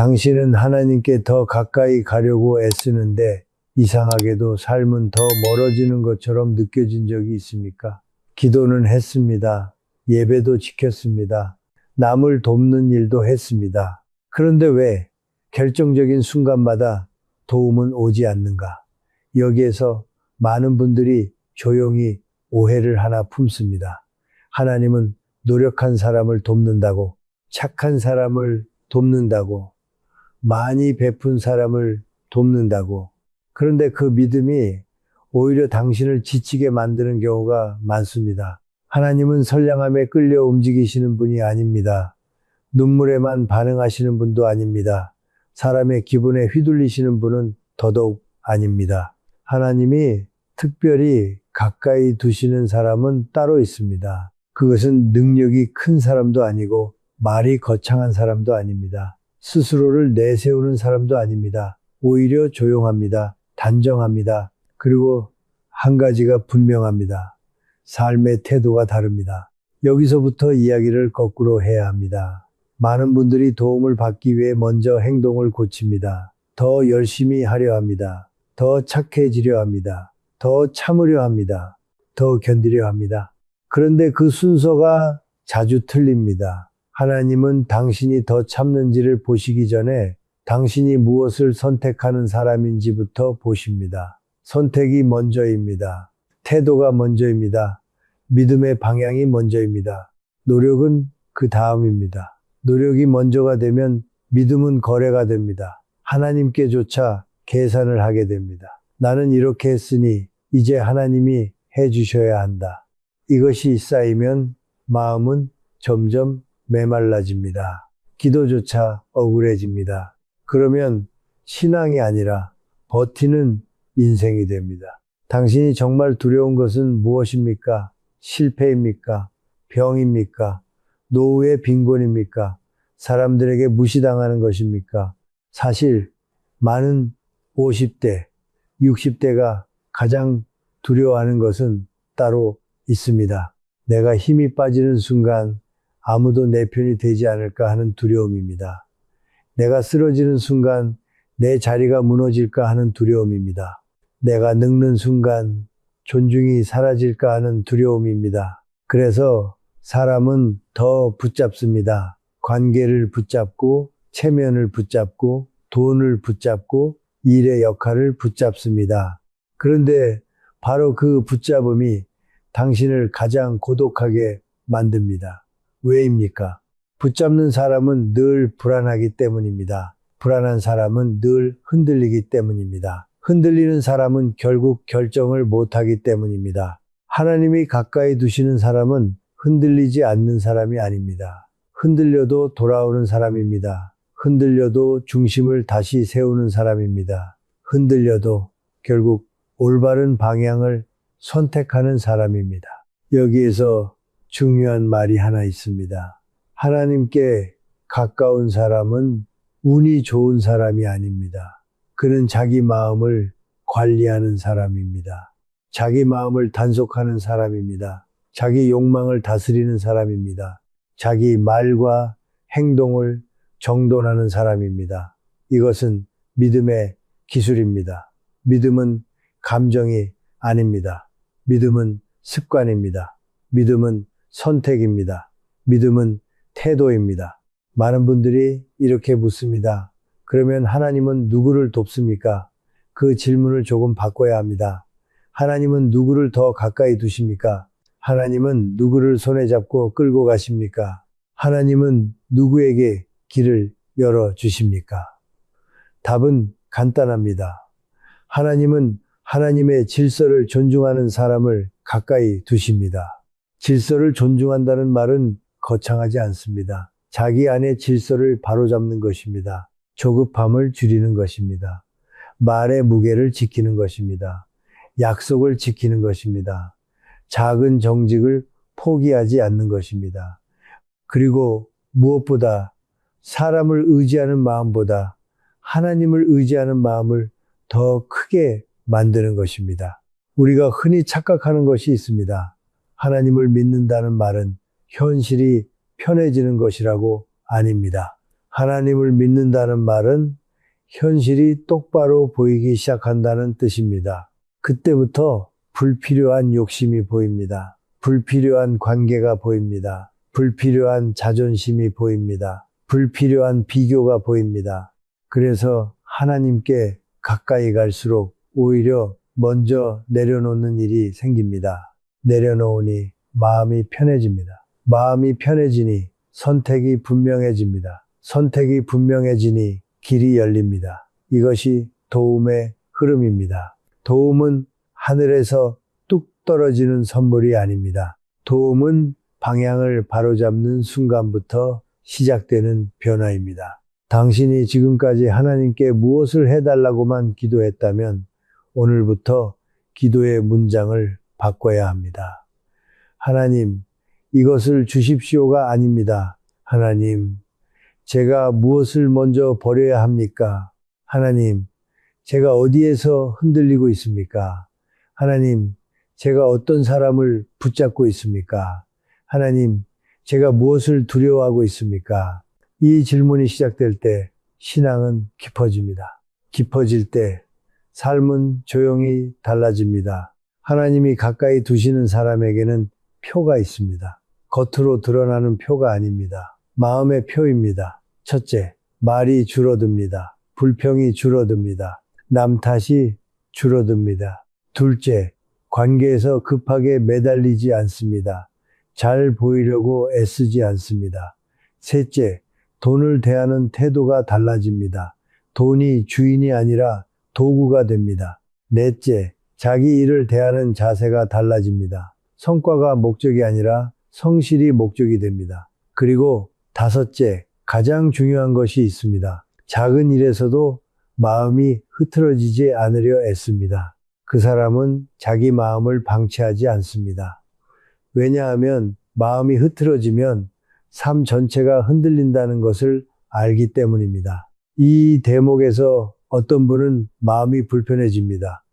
당신은 하나님께 더 가까이 가려고 애쓰는데 이상하게도 삶은 더 멀어지는 것처럼 느껴진 적이 있습니까? 기도는 했습니다. 예배도 지켰습니다. 남을 돕는 일도 했습니다. 그런데 왜 결정적인 순간마다 도움은 오지 않는가? 여기에서 많은 분들이 조용히 오해를 하나 품습니다. 하나님은 노력한 사람을 돕는다고, 착한 사람을 돕는다고, 많이 베푼 사람을 돕는다고. 그런데 그 믿음이 오히려 당신을 지치게 만드는 경우가 많습니다. 하나님은 선량함에 끌려 움직이시는 분이 아닙니다. 눈물에만 반응하시는 분도 아닙니다. 사람의 기분에 휘둘리시는 분은 더더욱 아닙니다. 하나님이 특별히 가까이 두시는 사람은 따로 있습니다. 그것은 능력이 큰 사람도 아니고 말이 거창한 사람도 아닙니다. 스스로를 내세우는 사람도 아닙니다. 오히려 조용합니다. 단정합니다. 그리고 한 가지가 분명합니다. 삶의 태도가 다릅니다. 여기서부터 이야기를 거꾸로 해야 합니다. 많은 분들이 도움을 받기 위해 먼저 행동을 고칩니다. 더 열심히 하려 합니다. 더 착해지려 합니다. 더 참으려 합니다. 더 견디려 합니다. 그런데 그 순서가 자주 틀립니다. 하나님은 당신이 더 참는지를 보시기 전에 당신이 무엇을 선택하는 사람인지부터 보십니다. 선택이 먼저입니다. 태도가 먼저입니다. 믿음의 방향이 먼저입니다. 노력은 그 다음입니다. 노력이 먼저가 되면 믿음은 거래가 됩니다. 하나님께조차 계산을 하게 됩니다. 나는 이렇게 했으니 이제 하나님이 해주셔야 한다. 이것이 쌓이면 마음은 점점 메말라집니다. 기도조차 억울해집니다. 그러면 신앙이 아니라 버티는 인생이 됩니다. 당신이 정말 두려운 것은 무엇입니까? 실패입니까? 병입니까? 노후의 빈곤입니까? 사람들에게 무시당하는 것입니까? 사실 많은 50대, 60대가 가장 두려워하는 것은 따로 있습니다. 내가 힘이 빠지는 순간 아무도 내 편이 되지 않을까 하는 두려움입니다. 내가 쓰러지는 순간 내 자리가 무너질까 하는 두려움입니다. 내가 늙는 순간 존중이 사라질까 하는 두려움입니다. 그래서 사람은 더 붙잡습니다. 관계를 붙잡고, 체면을 붙잡고, 돈을 붙잡고, 일의 역할을 붙잡습니다. 그런데 바로 그 붙잡음이 당신을 가장 고독하게 만듭니다. 왜입니까? 붙잡는 사람은 늘 불안하기 때문입니다. 불안한 사람은 늘 흔들리기 때문입니다. 흔들리는 사람은 결국 결정을 못하기 때문입니다. 하나님이 가까이 두시는 사람은 흔들리지 않는 사람이 아닙니다. 흔들려도 돌아오는 사람입니다. 흔들려도 중심을 다시 세우는 사람입니다. 흔들려도 결국 올바른 방향을 선택하는 사람입니다. 여기에서 중요한 말이 하나 있습니다. 하나님께 가까운 사람은 운이 좋은 사람이 아닙니다. 그는 자기 마음을 관리하는 사람입니다. 자기 마음을 단속하는 사람입니다. 자기 욕망을 다스리는 사람입니다. 자기 말과 행동을 정돈하는 사람입니다. 이것은 믿음의 기술입니다. 믿음은 감정이 아닙니다. 믿음은 습관입니다. 믿음은 선택입니다. 믿음은 태도입니다. 많은 분들이 이렇게 묻습니다. 그러면 하나님은 누구를 돕습니까? 그 질문을 조금 바꿔야 합니다. 하나님은 누구를 더 가까이 두십니까? 하나님은 누구를 손에 잡고 끌고 가십니까? 하나님은 누구에게 길을 열어주십니까? 답은 간단합니다. 하나님은 하나님의 질서를 존중하는 사람을 가까이 두십니다. 질서를 존중한다는 말은 거창하지 않습니다. 자기 안의 질서를 바로잡는 것입니다. 조급함을 줄이는 것입니다. 말의 무게를 지키는 것입니다. 약속을 지키는 것입니다. 작은 정직을 포기하지 않는 것입니다. 그리고 무엇보다 사람을 의지하는 마음보다 하나님을 의지하는 마음을 더 크게 만드는 것입니다. 우리가 흔히 착각하는 것이 있습니다. 하나님을 믿는다는 말은 현실이 편해지는 것이라고 아닙니다. 하나님을 믿는다는 말은 현실이 똑바로 보이기 시작한다는 뜻입니다. 그때부터 불필요한 욕심이 보입니다. 불필요한 관계가 보입니다. 불필요한 자존심이 보입니다. 불필요한 비교가 보입니다. 그래서 하나님께 가까이 갈수록 오히려 먼저 내려놓는 일이 생깁니다. 내려놓으니 마음이 편해집니다. 마음이 편해지니 선택이 분명해집니다. 선택이 분명해지니 길이 열립니다. 이것이 도움의 흐름입니다. 도움은 하늘에서 뚝 떨어지는 선물이 아닙니다. 도움은 방향을 바로잡는 순간부터 시작되는 변화입니다. 당신이 지금까지 하나님께 무엇을 해달라고만 기도했다면 오늘부터 기도의 문장을 바꿔야 합니다. 하나님, 이것을 주십시오가 아닙니다. 하나님, 제가 무엇을 먼저 버려야 합니까? 하나님, 제가 어디에서 흔들리고 있습니까? 하나님, 제가 어떤 사람을 붙잡고 있습니까? 하나님, 제가 무엇을 두려워하고 있습니까? 이 질문이 시작될 때 신앙은 깊어집니다. 깊어질 때 삶은 조용히 달라집니다. 하나님이 가까이 두시는 사람에게는 표가 있습니다. 겉으로 드러나는 표가 아닙니다. 마음의 표입니다. 첫째, 말이 줄어듭니다. 불평이 줄어듭니다. 남 탓이 줄어듭니다. 둘째, 관계에서 급하게 매달리지 않습니다. 잘 보이려고 애쓰지 않습니다. 셋째, 돈을 대하는 태도가 달라집니다. 돈이 주인이 아니라 도구가 됩니다. 넷째, 자기 일을 대하는 자세가 달라집니다. 성과가 목적이 아니라 성실이 목적이 됩니다. 그리고 다섯째, 가장 중요한 것이 있습니다. 작은 일에서도 마음이 흐트러지지 않으려 애씁니다. 그 사람은 자기 마음을 방치하지 않습니다. 왜냐하면 마음이 흐트러지면 삶 전체가 흔들린다는 것을 알기 때문입니다. 이 대목에서 어떤 분은 마음이 불편해집니다.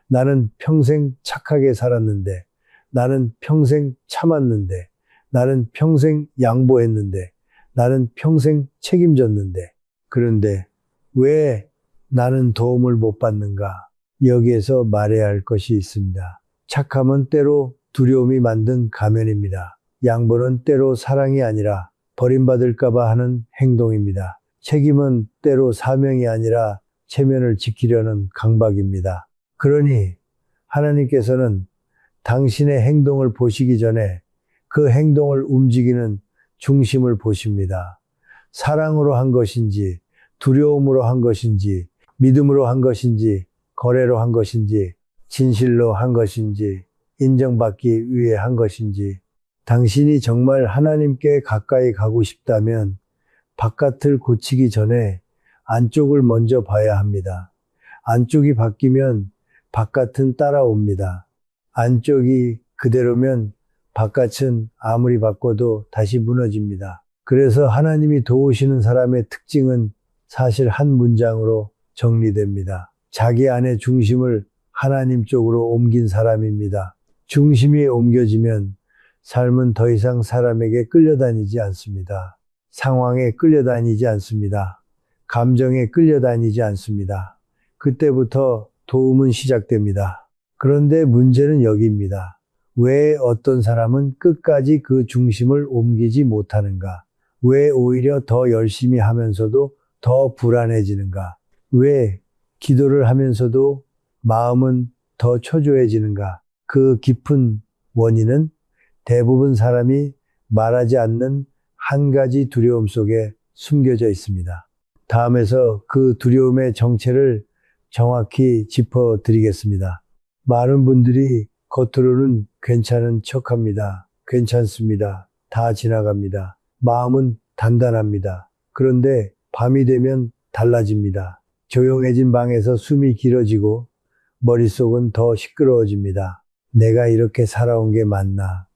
나는 평생 착하게 살았는데, 나는 평생 참았는데, 나는 평생 양보했는데, 나는 평생 책임졌는데, 그런데 왜 나는 도움을 못 받는가? 여기에서 말해야 할 것이 있습니다. 착함은 때로 두려움이 만든 가면입니다. 양보는 때로 사랑이 아니라 버림받을까봐 하는 행동입니다. 책임은 때로 사명이 아니라 체면을 지키려는 강박입니다. 그러니 하나님께서는 당신의 행동을 보시기 전에 그 행동을 움직이는 중심을 보십니다. 사랑으로 한 것인지, 두려움으로 한 것인지, 믿음으로 한 것인지, 거래로 한 것인지, 진실로 한 것인지, 인정받기 위해 한 것인지, 당신이 정말 하나님께 가까이 가고 싶다면 바깥을 고치기 전에 안쪽을 먼저 봐야 합니다. 안쪽이 바뀌면 바깥은 따라옵니다. 안쪽이 그대로면 바깥은 아무리 바꿔도 다시 무너집니다. 그래서 하나님이 도우시는 사람의 특징은 사실 한 문장으로 정리됩니다. 자기 안의 중심을 하나님 쪽으로 옮긴 사람입니다. 중심이 옮겨지면 삶은 더 이상 사람에게 끌려다니지 않습니다. 상황에 끌려다니지 않습니다. 감정에 끌려다니지 않습니다. 그때부터 도움은 시작됩니다. 그런데 문제는 여기입니다. 왜 어떤 사람은 끝까지 그 중심을 옮기지 못하는가? 왜 오히려 더 열심히 하면서도 더 불안해지는가? 왜 기도를 하면서도 마음은 더 초조해지는가? 그 깊은 원인은 대부분 사람이 말하지 않는 한 가지 두려움 속에 숨겨져 있습니다. 다음에서 그 두려움의 정체를 정확히 짚어드리겠습니다. 많은 분들이 겉으로는 괜찮은 척합니다. 괜찮습니다. 다 지나갑니다. 마음은 단단합니다. 그런데 밤이 되면 달라집니다. 조용해진 방에서 숨이 길어지고 머릿속은 더 시끄러워집니다. 내가 이렇게 살아온 게 맞나?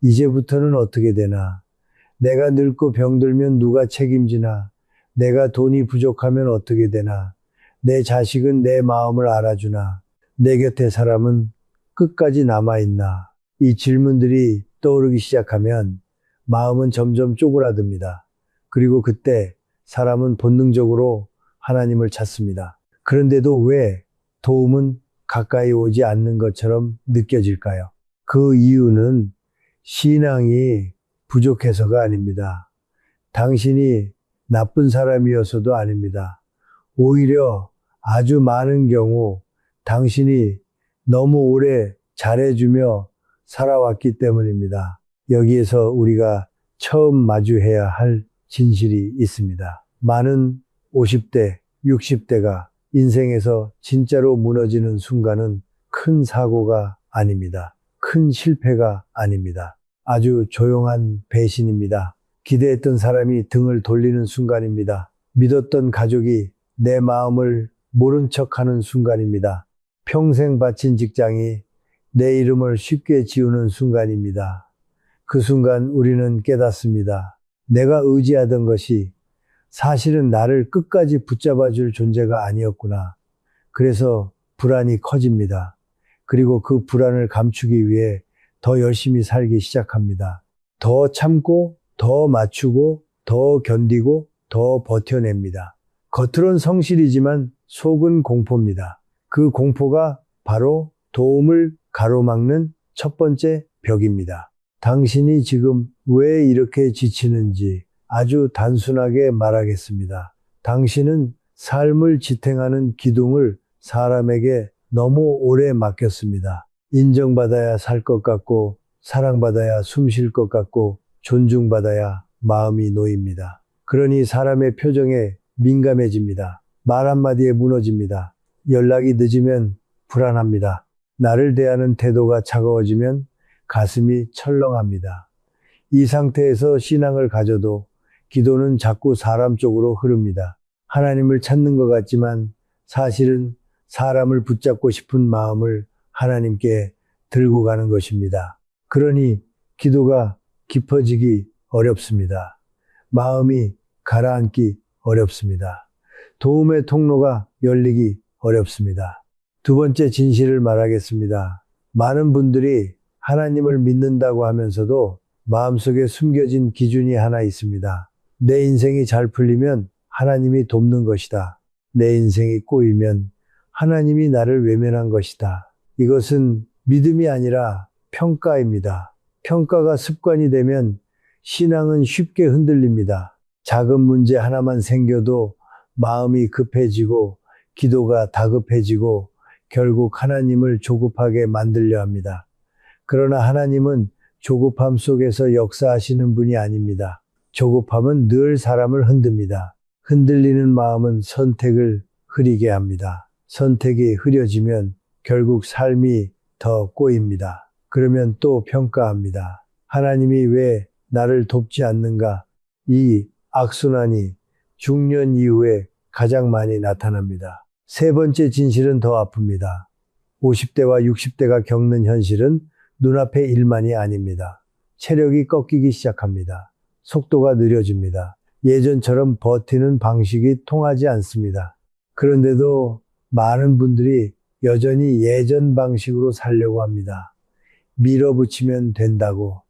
이제부터는 어떻게 되나? 내가 늙고 병들면 누가 책임지나? 내가 돈이 부족하면 어떻게 되나? 내 자식은 내 마음을 알아주나? 내 곁에 사람은 끝까지 남아있나? 이 질문들이 떠오르기 시작하면 마음은 점점 쪼그라듭니다. 그리고 그때 사람은 본능적으로 하나님을 찾습니다. 그런데도 왜 도움은 가까이 오지 않는 것처럼 느껴질까요? 그 이유는 신앙이 부족해서가 아닙니다. 당신이 나쁜 사람이어서도 아닙니다. 오히려 아주 많은 경우 당신이 너무 오래 잘해주며 살아왔기 때문입니다. 여기에서 우리가 처음 마주해야 할 진실이 있습니다. 많은 50대, 60대가 인생에서 진짜로 무너지는 순간은 큰 사고가 아닙니다. 큰 실패가 아닙니다. 아주 조용한 배신입니다. 기대했던 사람이 등을 돌리는 순간입니다. 믿었던 가족이 내 마음을 모른 척하는 순간입니다. 평생 바친 직장이 내 이름을 쉽게 지우는 순간입니다. 그 순간 우리는 깨닫습니다. 내가 의지하던 것이 사실은 나를 끝까지 붙잡아 줄 존재가 아니었구나. 그래서 불안이 커집니다. 그리고 그 불안을 감추기 위해 더 열심히 살기 시작합니다. 더 참고, 더 맞추고, 더 견디고, 더 버텨냅니다. 겉으론 성실이지만 속은 공포입니다. 그 공포가 바로 도움을 가로막는 첫 번째 벽입니다. 당신이 지금 왜 이렇게 지치는지 아주 단순하게 말하겠습니다. 당신은 삶을 지탱하는 기둥을 사람에게 너무 오래 맡겼습니다. 인정받아야 살 것 같고, 사랑받아야 숨 쉴 것 같고, 존중받아야 마음이 놓입니다. 그러니 사람의 표정에 민감해집니다. 말 한마디에 무너집니다. 연락이 늦으면 불안합니다. 나를 대하는 태도가 차가워지면 가슴이 철렁합니다. 이 상태에서 신앙을 가져도 기도는 자꾸 사람 쪽으로 흐릅니다. 하나님을 찾는 것 같지만 사실은 사람을 붙잡고 싶은 마음을 하나님께 들고 가는 것입니다. 그러니 기도가 깊어지기 어렵습니다. 마음이 가라앉기 어렵습니다. 도움의 통로가 열리기 어렵습니다. 두 번째 진실을 말하겠습니다. 많은 분들이 하나님을 믿는다고 하면서도 마음속에 숨겨진 기준이 하나 있습니다. 내 인생이 잘 풀리면 하나님이 돕는 것이다. 내 인생이 꼬이면 하나님이 나를 외면한 것이다. 이것은 믿음이 아니라 평가입니다. 평가가 습관이 되면 신앙은 쉽게 흔들립니다. 작은 문제 하나만 생겨도 마음이 급해지고 기도가 다급해지고 결국 하나님을 조급하게 만들려 합니다. 그러나 하나님은 조급함 속에서 역사하시는 분이 아닙니다. 조급함은 늘 사람을 흔듭니다. 흔들리는 마음은 선택을 흐리게 합니다. 선택이 흐려지면 결국 삶이 더 꼬입니다. 그러면 또 평가합니다. 하나님이 왜 나를 돕지 않는가? 이 악순환이 중년 이후에 가장 많이 나타납니다. 세 번째 진실은 더 아픕니다. 50대와 60대가 겪는 현실은 눈앞의 일만이 아닙니다. 체력이 꺾이기 시작합니다. 속도가 느려집니다. 예전처럼 버티는 방식이 통하지 않습니다. 그런데도 많은 분들이 여전히 예전 방식으로 살려고 합니다. 밀어붙이면 된다고,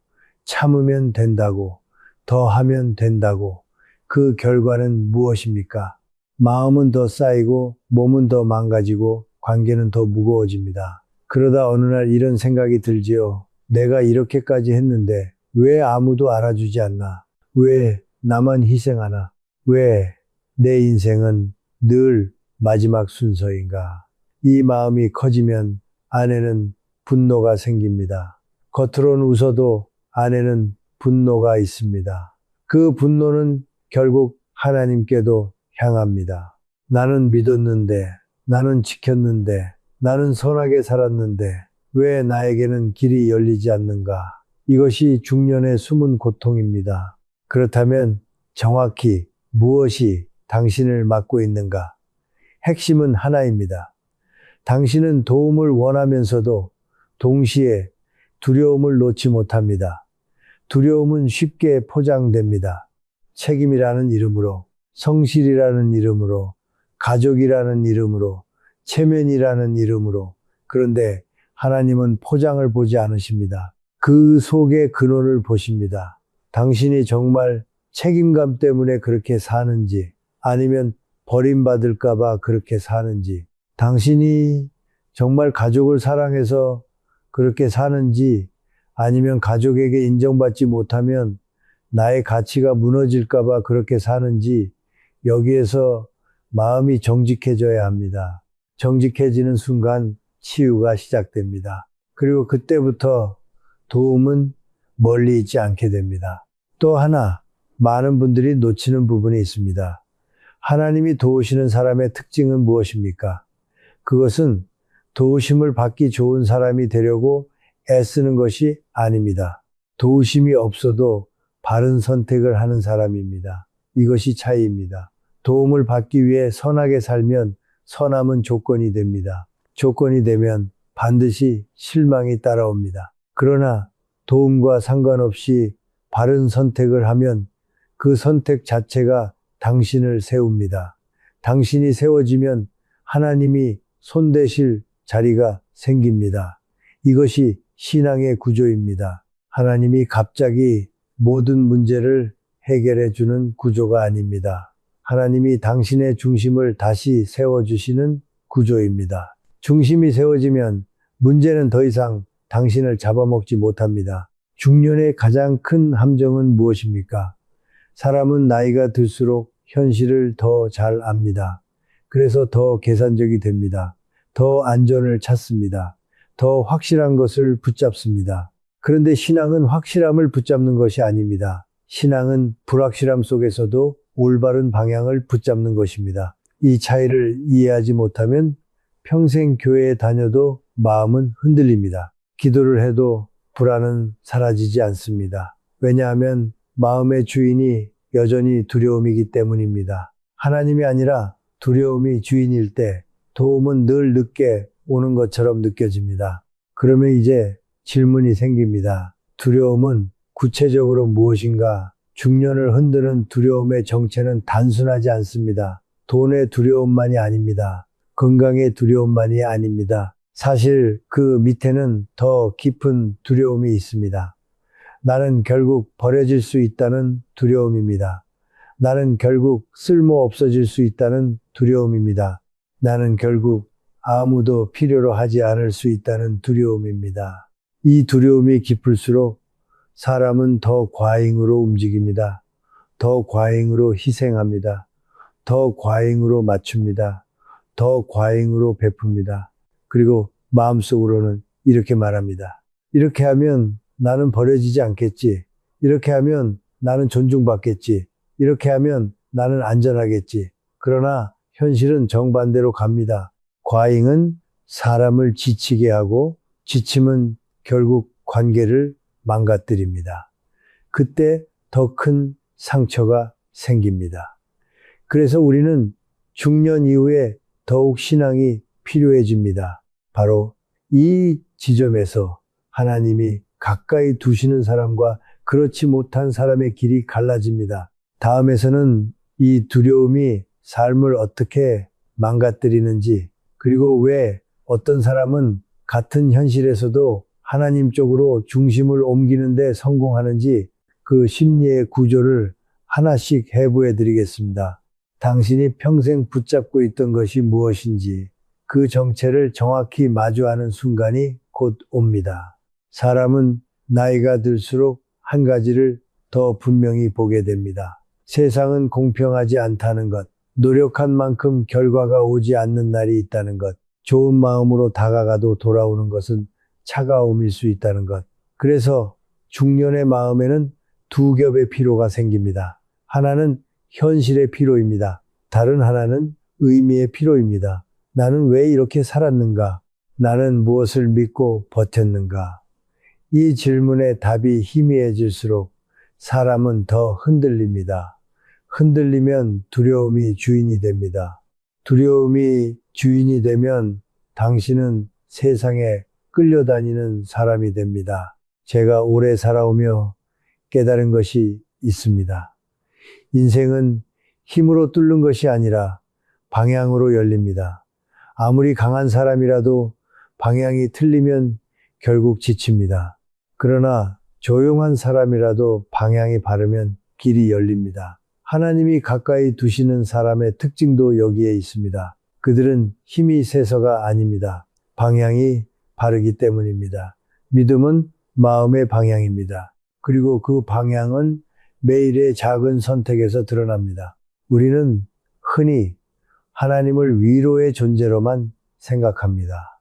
참으면 된다고, 더 하면 된다고. 그 결과는 무엇입니까? 마음은 더 쌓이고 몸은 더 망가지고 관계는 더 무거워집니다. 그러다 어느 날 이런 생각이 들지요. 내가 이렇게까지 했는데 왜 아무도 알아주지 않나? 왜 나만 희생하나? 왜 내 인생은 늘 마지막 순서인가? 이 마음이 커지면 안에는 분노가 생깁니다. 겉으로는 웃어도 안에는 분노가 있습니다. 그 분노는 결국 하나님께도 향합니다. 나는 믿었는데, 나는 지켰는데, 나는 선하게 살았는데 왜 나에게는 길이 열리지 않는가? 이것이 중년의 숨은 고통입니다. 그렇다면 정확히 무엇이 당신을 막고 있는가? 핵심은 하나입니다. 당신은 도움을 원하면서도 동시에 두려움을 놓지 못합니다. 두려움은 쉽게 포장됩니다. 책임이라는 이름으로, 성실이라는 이름으로, 가족이라는 이름으로, 체면이라는 이름으로. 그런데 하나님은 포장을 보지 않으십니다. 그 속의 근원을 보십니다. 당신이 정말 책임감 때문에 그렇게 사는지, 아니면 버림받을까봐 그렇게 사는지, 당신이 정말 가족을 사랑해서 그렇게 사는지, 아니면 가족에게 인정받지 못하면 나의 가치가 무너질까봐 그렇게 사는지, 여기에서 마음이 정직해져야 합니다. 정직해지는 순간 치유가 시작됩니다. 그리고 그때부터 도움은 멀리 있지 않게 됩니다. 또 하나, 많은 분들이 놓치는 부분이 있습니다. 하나님이 도우시는 사람의 특징은 무엇입니까? 그것은 도우심을 받기 좋은 사람이 되려고 애쓰는 것이 아닙니다. 도우심이 없어도 바른 선택을 하는 사람입니다. 이것이 차이입니다. 도움을 받기 위해 선하게 살면 선함은 조건이 됩니다. 조건이 되면 반드시 실망이 따라옵니다. 그러나 도움과 상관없이 바른 선택을 하면 그 선택 자체가 당신을 세웁니다. 당신이 세워지면 하나님이 손대실 자리가 생깁니다. 이것이 신앙의 구조입니다. 하나님이 갑자기 모든 문제를 해결해 주는 구조가 아닙니다. 하나님이 당신의 중심을 다시 세워주시는 구조입니다. 중심이 세워지면 문제는 더 이상 당신을 잡아먹지 못합니다. 중년의 가장 큰 함정은 무엇입니까? 사람은 나이가 들수록 현실을 더 잘 압니다. 그래서 더 계산적이 됩니다. 더 안전을 찾습니다. 더 확실한 것을 붙잡습니다. 그런데 신앙은 확실함을 붙잡는 것이 아닙니다. 신앙은 불확실함 속에서도 올바른 방향을 붙잡는 것입니다. 이 차이를 이해하지 못하면 평생 교회에 다녀도 마음은 흔들립니다. 기도를 해도 불안은 사라지지 않습니다. 왜냐하면 마음의 주인이 여전히 두려움이기 때문입니다. 하나님이 아니라 두려움이 주인일 때 도움은 늘 늦게 오는 것처럼 느껴집니다. 그러면 이제 질문이 생깁니다. 두려움은 구체적으로 무엇인가? 중년을 흔드는 두려움의 정체는 단순하지 않습니다. 돈의 두려움만이 아닙니다. 건강의 두려움만이 아닙니다. 사실 그 밑에는 더 깊은 두려움이 있습니다. 나는 결국 버려질 수 있다는 두려움입니다. 나는 결국 쓸모 없어질 수 있다는 두려움입니다. 나는 결국 아무도 필요로 하지 않을 수 있다는 두려움입니다. 이 두려움이 깊을수록 사람은 더 과잉으로 움직입니다. 더 과잉으로 희생합니다. 더 과잉으로 맞춥니다. 더 과잉으로 베풉니다. 그리고 마음속으로는 이렇게 말합니다. 이렇게 하면 나는 버려지지 않겠지. 이렇게 하면 나는 존중받겠지. 이렇게 하면 나는 안전하겠지. 그러나 현실은 정반대로 갑니다. 과잉은 사람을 지치게 하고 지침은 결국 관계를 망가뜨립니다. 그때 더 큰 상처가 생깁니다. 그래서 우리는 중년 이후에 더욱 신앙이 필요해집니다. 바로 이 지점에서 하나님이 가까이 두시는 사람과 그렇지 못한 사람의 길이 갈라집니다. 다음에서는 이 두려움이 삶을 어떻게 망가뜨리는지, 그리고 왜 어떤 사람은 같은 현실에서도 하나님 쪽으로 중심을 옮기는데 성공하는지 그 심리의 구조를 하나씩 해부해 드리겠습니다. 당신이 평생 붙잡고 있던 것이 무엇인지 그 정체를 정확히 마주하는 순간이 곧 옵니다. 사람은 나이가 들수록 한 가지를 더 분명히 보게 됩니다. 세상은 공평하지 않다는 것, 노력한 만큼 결과가 오지 않는 날이 있다는 것, 좋은 마음으로 다가가도 돌아오는 것은 차가움일 수 있다는 것. 그래서 중년의 마음에는 두 겹의 피로가 생깁니다. 하나는 현실의 피로입니다. 다른 하나는 의미의 피로입니다. 나는 왜 이렇게 살았는가? 나는 무엇을 믿고 버텼는가? 이 질문의 답이 희미해질수록 사람은 더 흔들립니다. 흔들리면 두려움이 주인이 됩니다. 두려움이 주인이 되면 당신은 세상에 끌려다니는 사람이 됩니다. 제가 오래 살아오며 깨달은 것이 있습니다. 인생은 힘으로 뚫는 것이 아니라 방향으로 열립니다. 아무리 강한 사람이라도 방향이 틀리면 결국 지칩니다. 그러나 조용한 사람이라도 방향이 바르면 길이 열립니다. 하나님이 가까이 두시는 사람의 특징도 여기에 있습니다. 그들은 힘이 세서가 아닙니다. 방향이 바르기 때문입니다. 믿음은 마음의 방향입니다. 그리고 그 방향은 매일의 작은 선택에서 드러납니다. 우리는 흔히 하나님을 위로의 존재로만 생각합니다.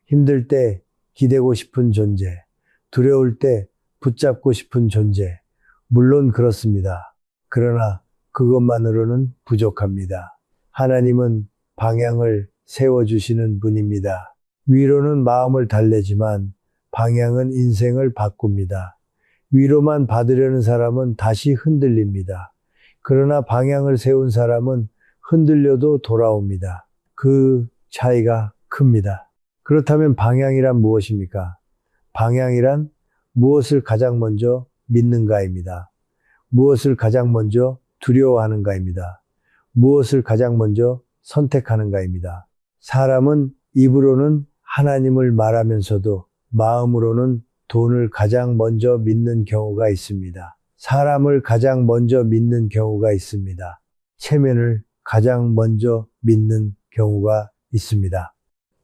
힘들 때 기대고 싶은 존재, 두려울 때 붙잡고 싶은 존재. 물론 그렇습니다. 그러나 그것만으로는 부족합니다. 하나님은 방향을 세워주시는 분입니다. 위로는 마음을 달래지만 방향은 인생을 바꿉니다. 위로만 받으려는 사람은 다시 흔들립니다. 그러나 방향을 세운 사람은 흔들려도 돌아옵니다. 그 차이가 큽니다. 그렇다면 방향이란 무엇입니까? 방향이란 무엇을 가장 먼저 믿는가입니다. 무엇을 가장 먼저 두려워하는가입니다. 무엇을 가장 먼저 선택하는가입니다. 사람은 입으로는 하나님을 말하면서도 마음으로는 돈을 가장 먼저 믿는 경우가 있습니다. 사람을 가장 먼저 믿는 경우가 있습니다. 체면을 가장 먼저 믿는 경우가 있습니다.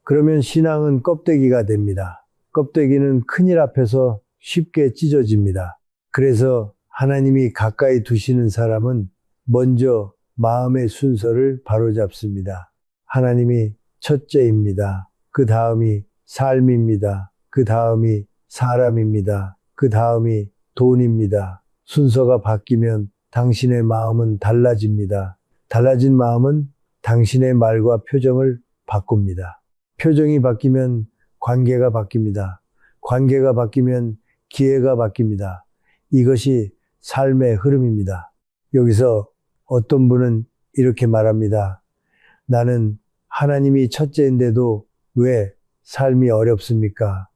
그러면 신앙은 껍데기가 됩니다. 껍데기는 큰일 앞에서 쉽게 찢어집니다. 그래서 하나님이 가까이 두시는 사람은 먼저 마음의 순서를 바로잡습니다. 하나님이 첫째입니다. 그 다음이 삶입니다. 그 다음이 사람입니다. 그 다음이 돈입니다. 순서가 바뀌면 당신의 마음은 달라집니다. 달라진 마음은 당신의 말과 표정을 바꿉니다. 표정이 바뀌면 관계가 바뀝니다. 관계가 바뀌면 기회가 바뀝니다. 이것이 삶의 흐름입니다. 여기서 어떤 분은 이렇게 말합니다. 나는 하나님이 첫째인데도 왜 삶이 어렵습니까?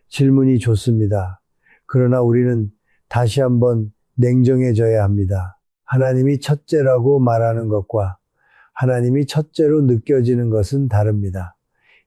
질문이 좋습니다. 그러나 우리는 다시 한번 냉정해져야 합니다. 하나님이 첫째라고 말하는 것과 하나님이 첫째로 느껴지는 것은 다릅니다.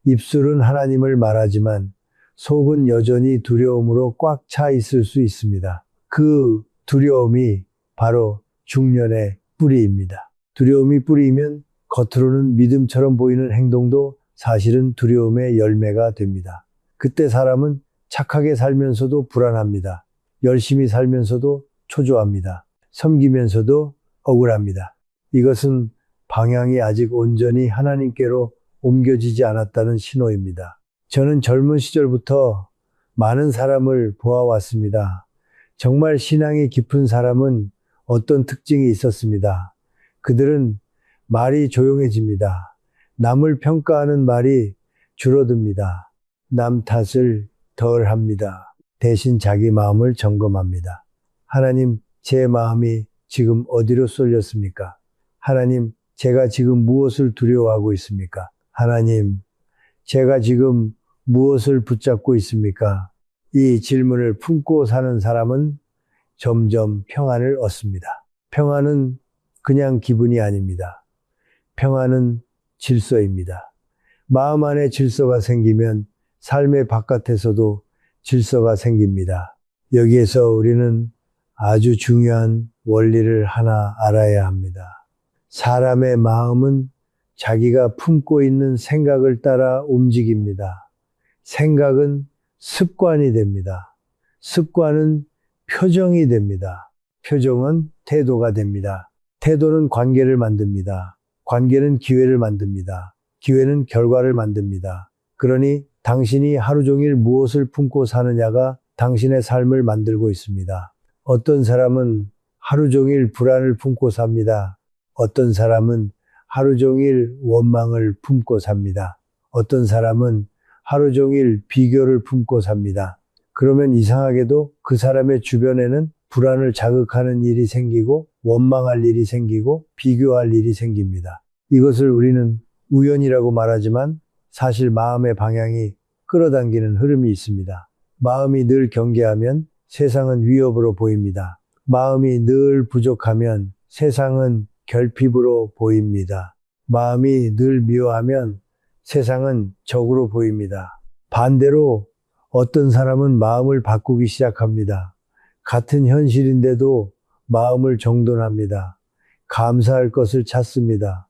입술은 하나님을 말하지만 속은 여전히 두려움으로 꽉 차 있을 수 있습니다. 그 두려움이 바로 중년의 뿌리입니다. 두려움이 뿌리이면 겉으로는 믿음처럼 보이는 행동도 사실은 두려움의 열매가 됩니다. 그때 사람은 착하게 살면서도 불안합니다. 열심히 살면서도 초조합니다. 섬기면서도 억울합니다. 이것은 방향이 아직 온전히 하나님께로 옮겨지지 않았다는 신호입니다. 저는 젊은 시절부터 많은 사람을 보아왔습니다. 정말 신앙이 깊은 사람은 어떤 특징이 있었습니다. 그들은 말이 조용해집니다. 남을 평가하는 말이 줄어듭니다. 남 탓을 덜 합니다. 대신 자기 마음을 점검합니다. 하나님, 제 마음이 지금 어디로 쏠렸습니까? 하나님, 제가 지금 무엇을 두려워하고 있습니까? 하나님, 제가 지금 무엇을 붙잡고 있습니까? 이 질문을 품고 사는 사람은 점점 평안을 얻습니다. 평안은 그냥 기분이 아닙니다. 평안은 질서입니다. 마음 안에 질서가 생기면 삶의 바깥에서도 질서가 생깁니다. 여기에서 우리는 아주 중요한 원리를 하나 알아야 합니다. 사람의 마음은 자기가 품고 있는 생각을 따라 움직입니다. 생각은 습관이 됩니다. 습관은 표정이 됩니다. 표정은 태도가 됩니다. 태도는 관계를 만듭니다. 관계는 기회를 만듭니다. 기회는 결과를 만듭니다. 그러니 당신이 하루 종일 무엇을 품고 사느냐가 당신의 삶을 만들고 있습니다. 어떤 사람은 하루 종일 불안을 품고 삽니다. 어떤 사람은 하루 종일 원망을 품고 삽니다. 어떤 사람은 하루 종일 비교를 품고 삽니다. 그러면 이상하게도 그 사람의 주변에는 불안을 자극하는 일이 생기고 원망할 일이 생기고 비교할 일이 생깁니다. 이것을 우리는 우연이라고 말하지만 사실 마음의 방향이 끌어당기는 흐름이 있습니다. 마음이 늘 경계하면 세상은 위협으로 보입니다. 마음이 늘 부족하면 세상은 결핍으로 보입니다. 마음이 늘 미워하면 세상은 적으로 보입니다. 반대로 어떤 사람은 마음을 바꾸기 시작합니다. 같은 현실인데도 마음을 정돈합니다. 감사할 것을 찾습니다.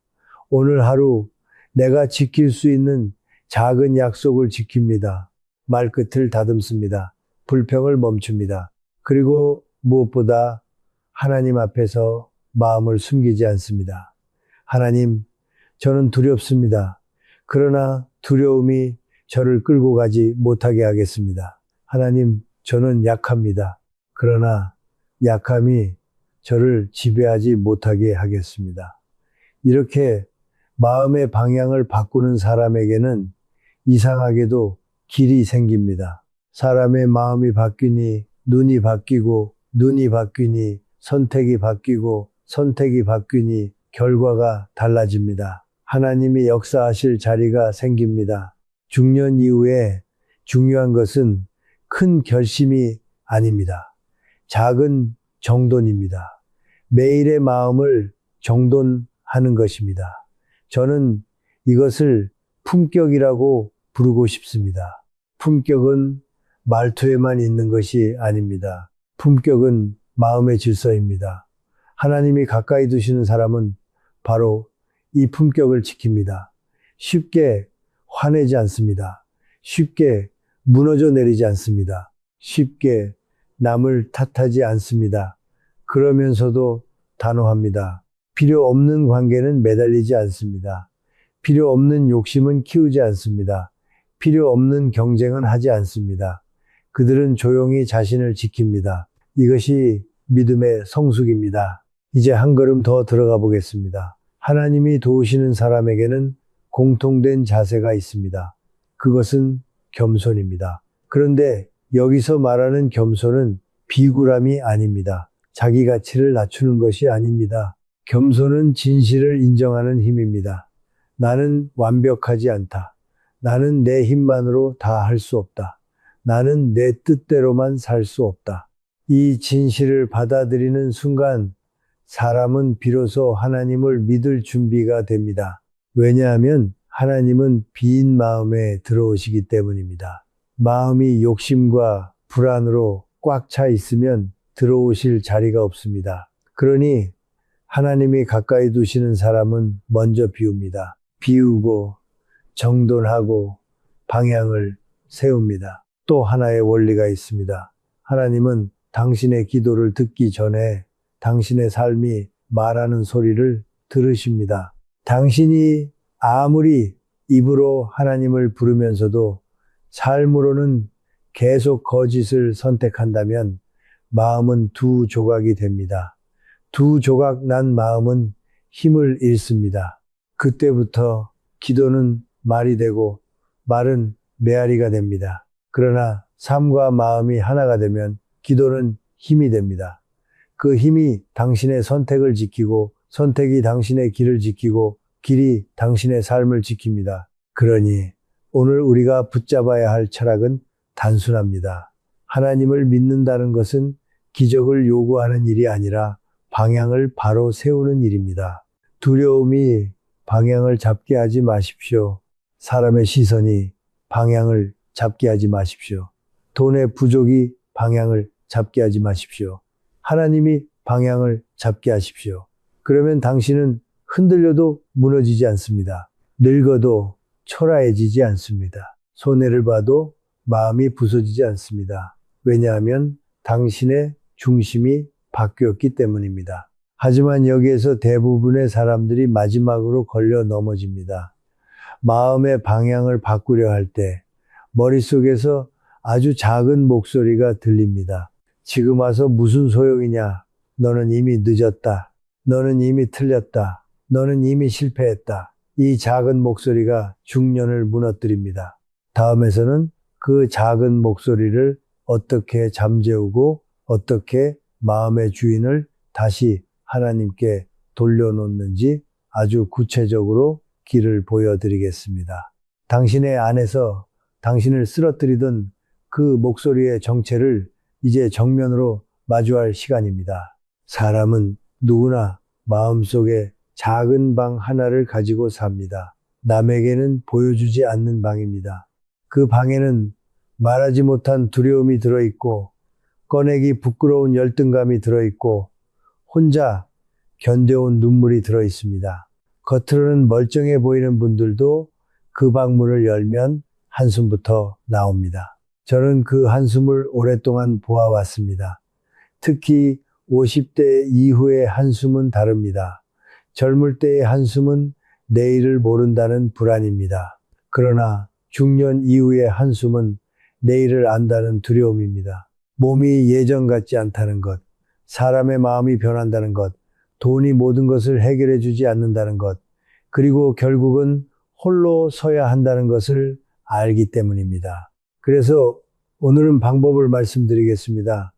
오늘 하루 내가 지킬 수 있는 작은 약속을 지킵니다. 말끝을 다듬습니다. 불평을 멈춥니다. 그리고 무엇보다 하나님 앞에서 마음을 숨기지 않습니다. 하나님, 저는 두렵습니다. 그러나 두려움이 저를 끌고 가지 못하게 하겠습니다. 하나님, 저는 약합니다. 그러나 약함이 저를 지배하지 못하게 하겠습니다. 이렇게 마음의 방향을 바꾸는 사람에게는 이상하게도 길이 생깁니다. 사람의 마음이 바뀌니 눈이 바뀌고, 눈이 바뀌니 선택이 바뀌고, 선택이 바뀌니 결과가 달라집니다. 하나님이 역사하실 자리가 생깁니다. 중년 이후에 중요한 것은 큰 결심이 아닙니다. 작은 정돈입니다. 매일의 마음을 정돈하는 것입니다. 저는 이것을 품격이라고 부르고 싶습니다. 품격은 말투에만 있는 것이 아닙니다. 품격은 마음의 질서입니다. 하나님이 가까이 두시는 사람은 바로 이 품격을 지킵니다. 쉽게 화내지 않습니다. 쉽게 무너져 내리지 않습니다. 쉽게 남을 탓하지 않습니다. 그러면서도 단호합니다. 필요 없는 관계는 매달리지 않습니다. 필요 없는 욕심은 키우지 않습니다. 필요 없는 경쟁은 하지 않습니다. 그들은 조용히 자신을 지킵니다. 이것이 믿음의 성숙입니다. 이제 한 걸음 더 들어가 보겠습니다. 하나님이 도우시는 사람에게는 공통된 자세가 있습니다. 그것은 겸손입니다. 그런데 여기서 말하는 겸손은 비굴함이 아닙니다. 자기 가치를 낮추는 것이 아닙니다. 겸손은 진실을 인정하는 힘입니다. 나는 완벽하지 않다. 나는 내 힘만으로 다 할 수 없다. 나는 내 뜻대로만 살 수 없다. 이 진실을 받아들이는 순간 사람은 비로소 하나님을 믿을 준비가 됩니다. 왜냐하면 하나님은 빈 마음에 들어오시기 때문입니다. 마음이 욕심과 불안으로 꽉 차 있으면 들어오실 자리가 없습니다. 그러니 하나님이 가까이 두시는 사람은 먼저 비웁니다. 비우고 정돈하고 방향을 세웁니다. 또 하나의 원리가 있습니다. 하나님은 당신의 기도를 듣기 전에 당신의 삶이 말하는 소리를 들으십니다. 당신이 아무리 입으로 하나님을 부르면서도 삶으로는 계속 거짓을 선택한다면 마음은 두 조각이 됩니다. 두 조각 난 마음은 힘을 잃습니다. 그때부터 기도는 말이 되고 말은 메아리가 됩니다. 그러나 삶과 마음이 하나가 되면 기도는 힘이 됩니다. 그 힘이 당신의 선택을 지키고 선택이 당신의 길을 지키고 길이 당신의 삶을 지킵니다. 그러니 오늘 우리가 붙잡아야 할 철학은 단순합니다. 하나님을 믿는다는 것은 기적을 요구하는 일이 아니라 방향을 바로 세우는 일입니다. 두려움이 방향을 잡게 하지 마십시오. 사람의 시선이 방향을 잡게 하지 마십시오. 돈의 부족이 방향을 잡게 하지 마십시오. 하나님이 방향을 잡게 하십시오. 그러면 당신은 흔들려도 무너지지 않습니다. 늙어도 초라해지지 않습니다. 손해를 봐도 마음이 부서지지 않습니다. 왜냐하면 당신의 중심이 바뀌었기 때문입니다. 하지만 여기에서 대부분의 사람들이 마지막으로 걸려 넘어집니다. 마음의 방향을 바꾸려 할 때 머릿속에서 아주 작은 목소리가 들립니다. 지금 와서 무슨 소용이냐? 너는 이미 늦었다. 너는 이미 틀렸다. 너는 이미 실패했다. 이 작은 목소리가 중년을 무너뜨립니다. 다음에서는 그 작은 목소리를 어떻게 잠재우고 어떻게 마음의 주인을 다시 하나님께 돌려놓는지 아주 구체적으로 길을 보여드리겠습니다. 당신의 안에서 당신을 쓰러뜨리던 그 목소리의 정체를 이제 정면으로 마주할 시간입니다. 사람은 누구나 마음속에 작은 방 하나를 가지고 삽니다. 남에게는 보여주지 않는 방입니다. 그 방에는 말하지 못한 두려움이 들어있고 꺼내기 부끄러운 열등감이 들어있고 혼자 견뎌온 눈물이 들어 있습니다. 겉으로는 멀쩡해 보이는 분들도 그 방문을 열면 한숨부터 나옵니다. 저는 그 한숨을 오랫동안 보아왔습니다. 특히 50대 이후의 한숨은 다릅니다. 젊을 때의 한숨은 내일을 모른다는 불안입니다. 그러나 중년 이후의 한숨은 내일을 안다는 두려움입니다. 몸이 예전 같지 않다는 것, 사람의 마음이 변한다는 것, 돈이 모든 것을 해결해 주지 않는다는 것, 그리고 결국은 홀로 서야 한다는 것을 알기 때문입니다. 그래서 오늘은 방법을 말씀드리겠습니다.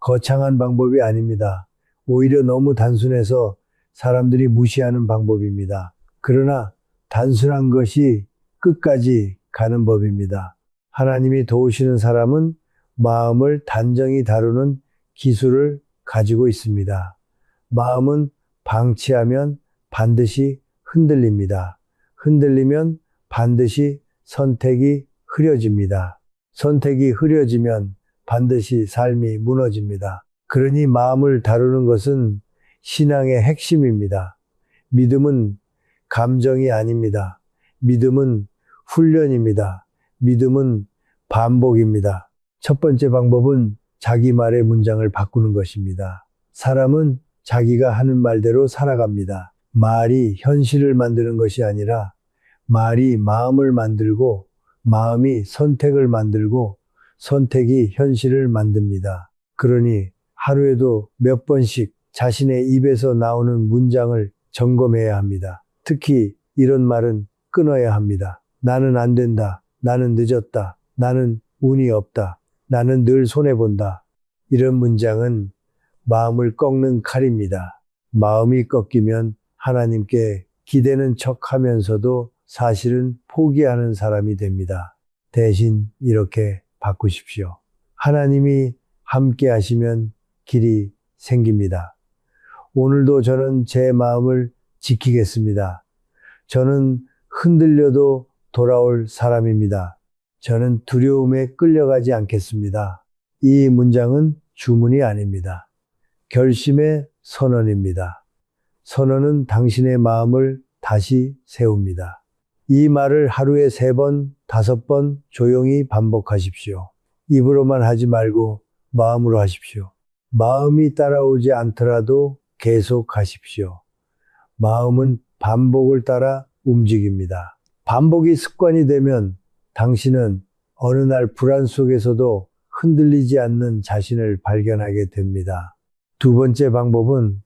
거창한 방법이 아닙니다. 오히려 너무 단순해서 사람들이 무시하는 방법입니다. 그러나 단순한 것이 끝까지 가는 법입니다. 하나님이 도우시는 사람은 마음을 단정히 다루는 기술을 가지고 있습니다. 마음은 방치하면 반드시 흔들립니다. 흔들리면 반드시 선택이 흐려집니다. 선택이 흐려지면 반드시 삶이 무너집니다. 그러니 마음을 다루는 것은 신앙의 핵심입니다. 믿음은 감정이 아닙니다. 믿음은 훈련입니다. 믿음은 반복입니다. 첫 번째 방법은 자기 말의 문장을 바꾸는 것입니다. 사람은 자기가 하는 말대로 살아갑니다. 말이 현실을 만드는 것이 아니라 말이 마음을 만들고 마음이 선택을 만들고 선택이 현실을 만듭니다. 그러니 하루에도 몇 번씩 자신의 입에서 나오는 문장을 점검해야 합니다. 특히 이런 말은 끊어야 합니다. 나는 안 된다. 나는 늦었다. 나는 운이 없다. 나는 늘 손해본다. 이런 문장은 마음을 꺾는 칼입니다. 마음이 꺾이면 하나님께 기대는 척 하면서도 사실은 포기하는 사람이 됩니다. 대신 이렇게 바꾸십시오. 하나님이 함께 하시면 길이 생깁니다. 오늘도 저는 제 마음을 지키겠습니다. 저는 흔들려도 돌아올 사람입니다. 저는 두려움에 끌려가지 않겠습니다. 이 문장은 주문이 아닙니다. 결심의 선언입니다. 선언은 당신의 마음을 다시 세웁니다. 이 말을 하루에 3번, 5번 조용히 반복하십시오. 입으로만 하지 말고 마음으로 하십시오. 마음이 따라오지 않더라도 계속 하십시오. 마음은 반복을 따라 움직입니다. 반복이 습관이 되면 당신은 어느 날 불안 속에서도 흔들리지 않는 자신을 발견하게 됩니다. 두 번째 방법은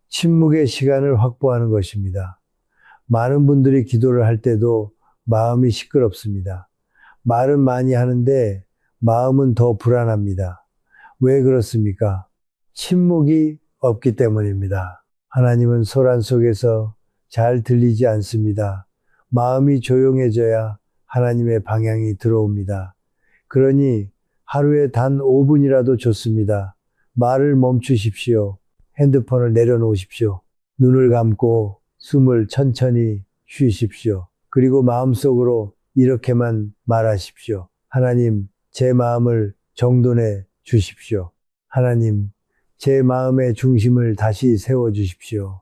침묵의 시간을 확보하는 것입니다. 많은 분들이 기도를 할 때도 마음이 시끄럽습니다. 말은 많이 하는데 마음은 더 불안합니다. 왜 그렇습니까? 침묵이 없기 때문입니다. 하나님은 소란 속에서 잘 들리지 않습니다. 마음이 조용해져야 하나님의 방향이 들어옵니다. 그러니 하루에 단 5분이라도 좋습니다. 말을 멈추십시오. 핸드폰을 내려놓으십시오. 눈을 감고 숨을 천천히 쉬십시오. 그리고 마음속으로 이렇게만 말하십시오. 하나님, 제 마음을 정돈해 주십시오. 하나님, 제 마음의 중심을 다시 세워주십시오.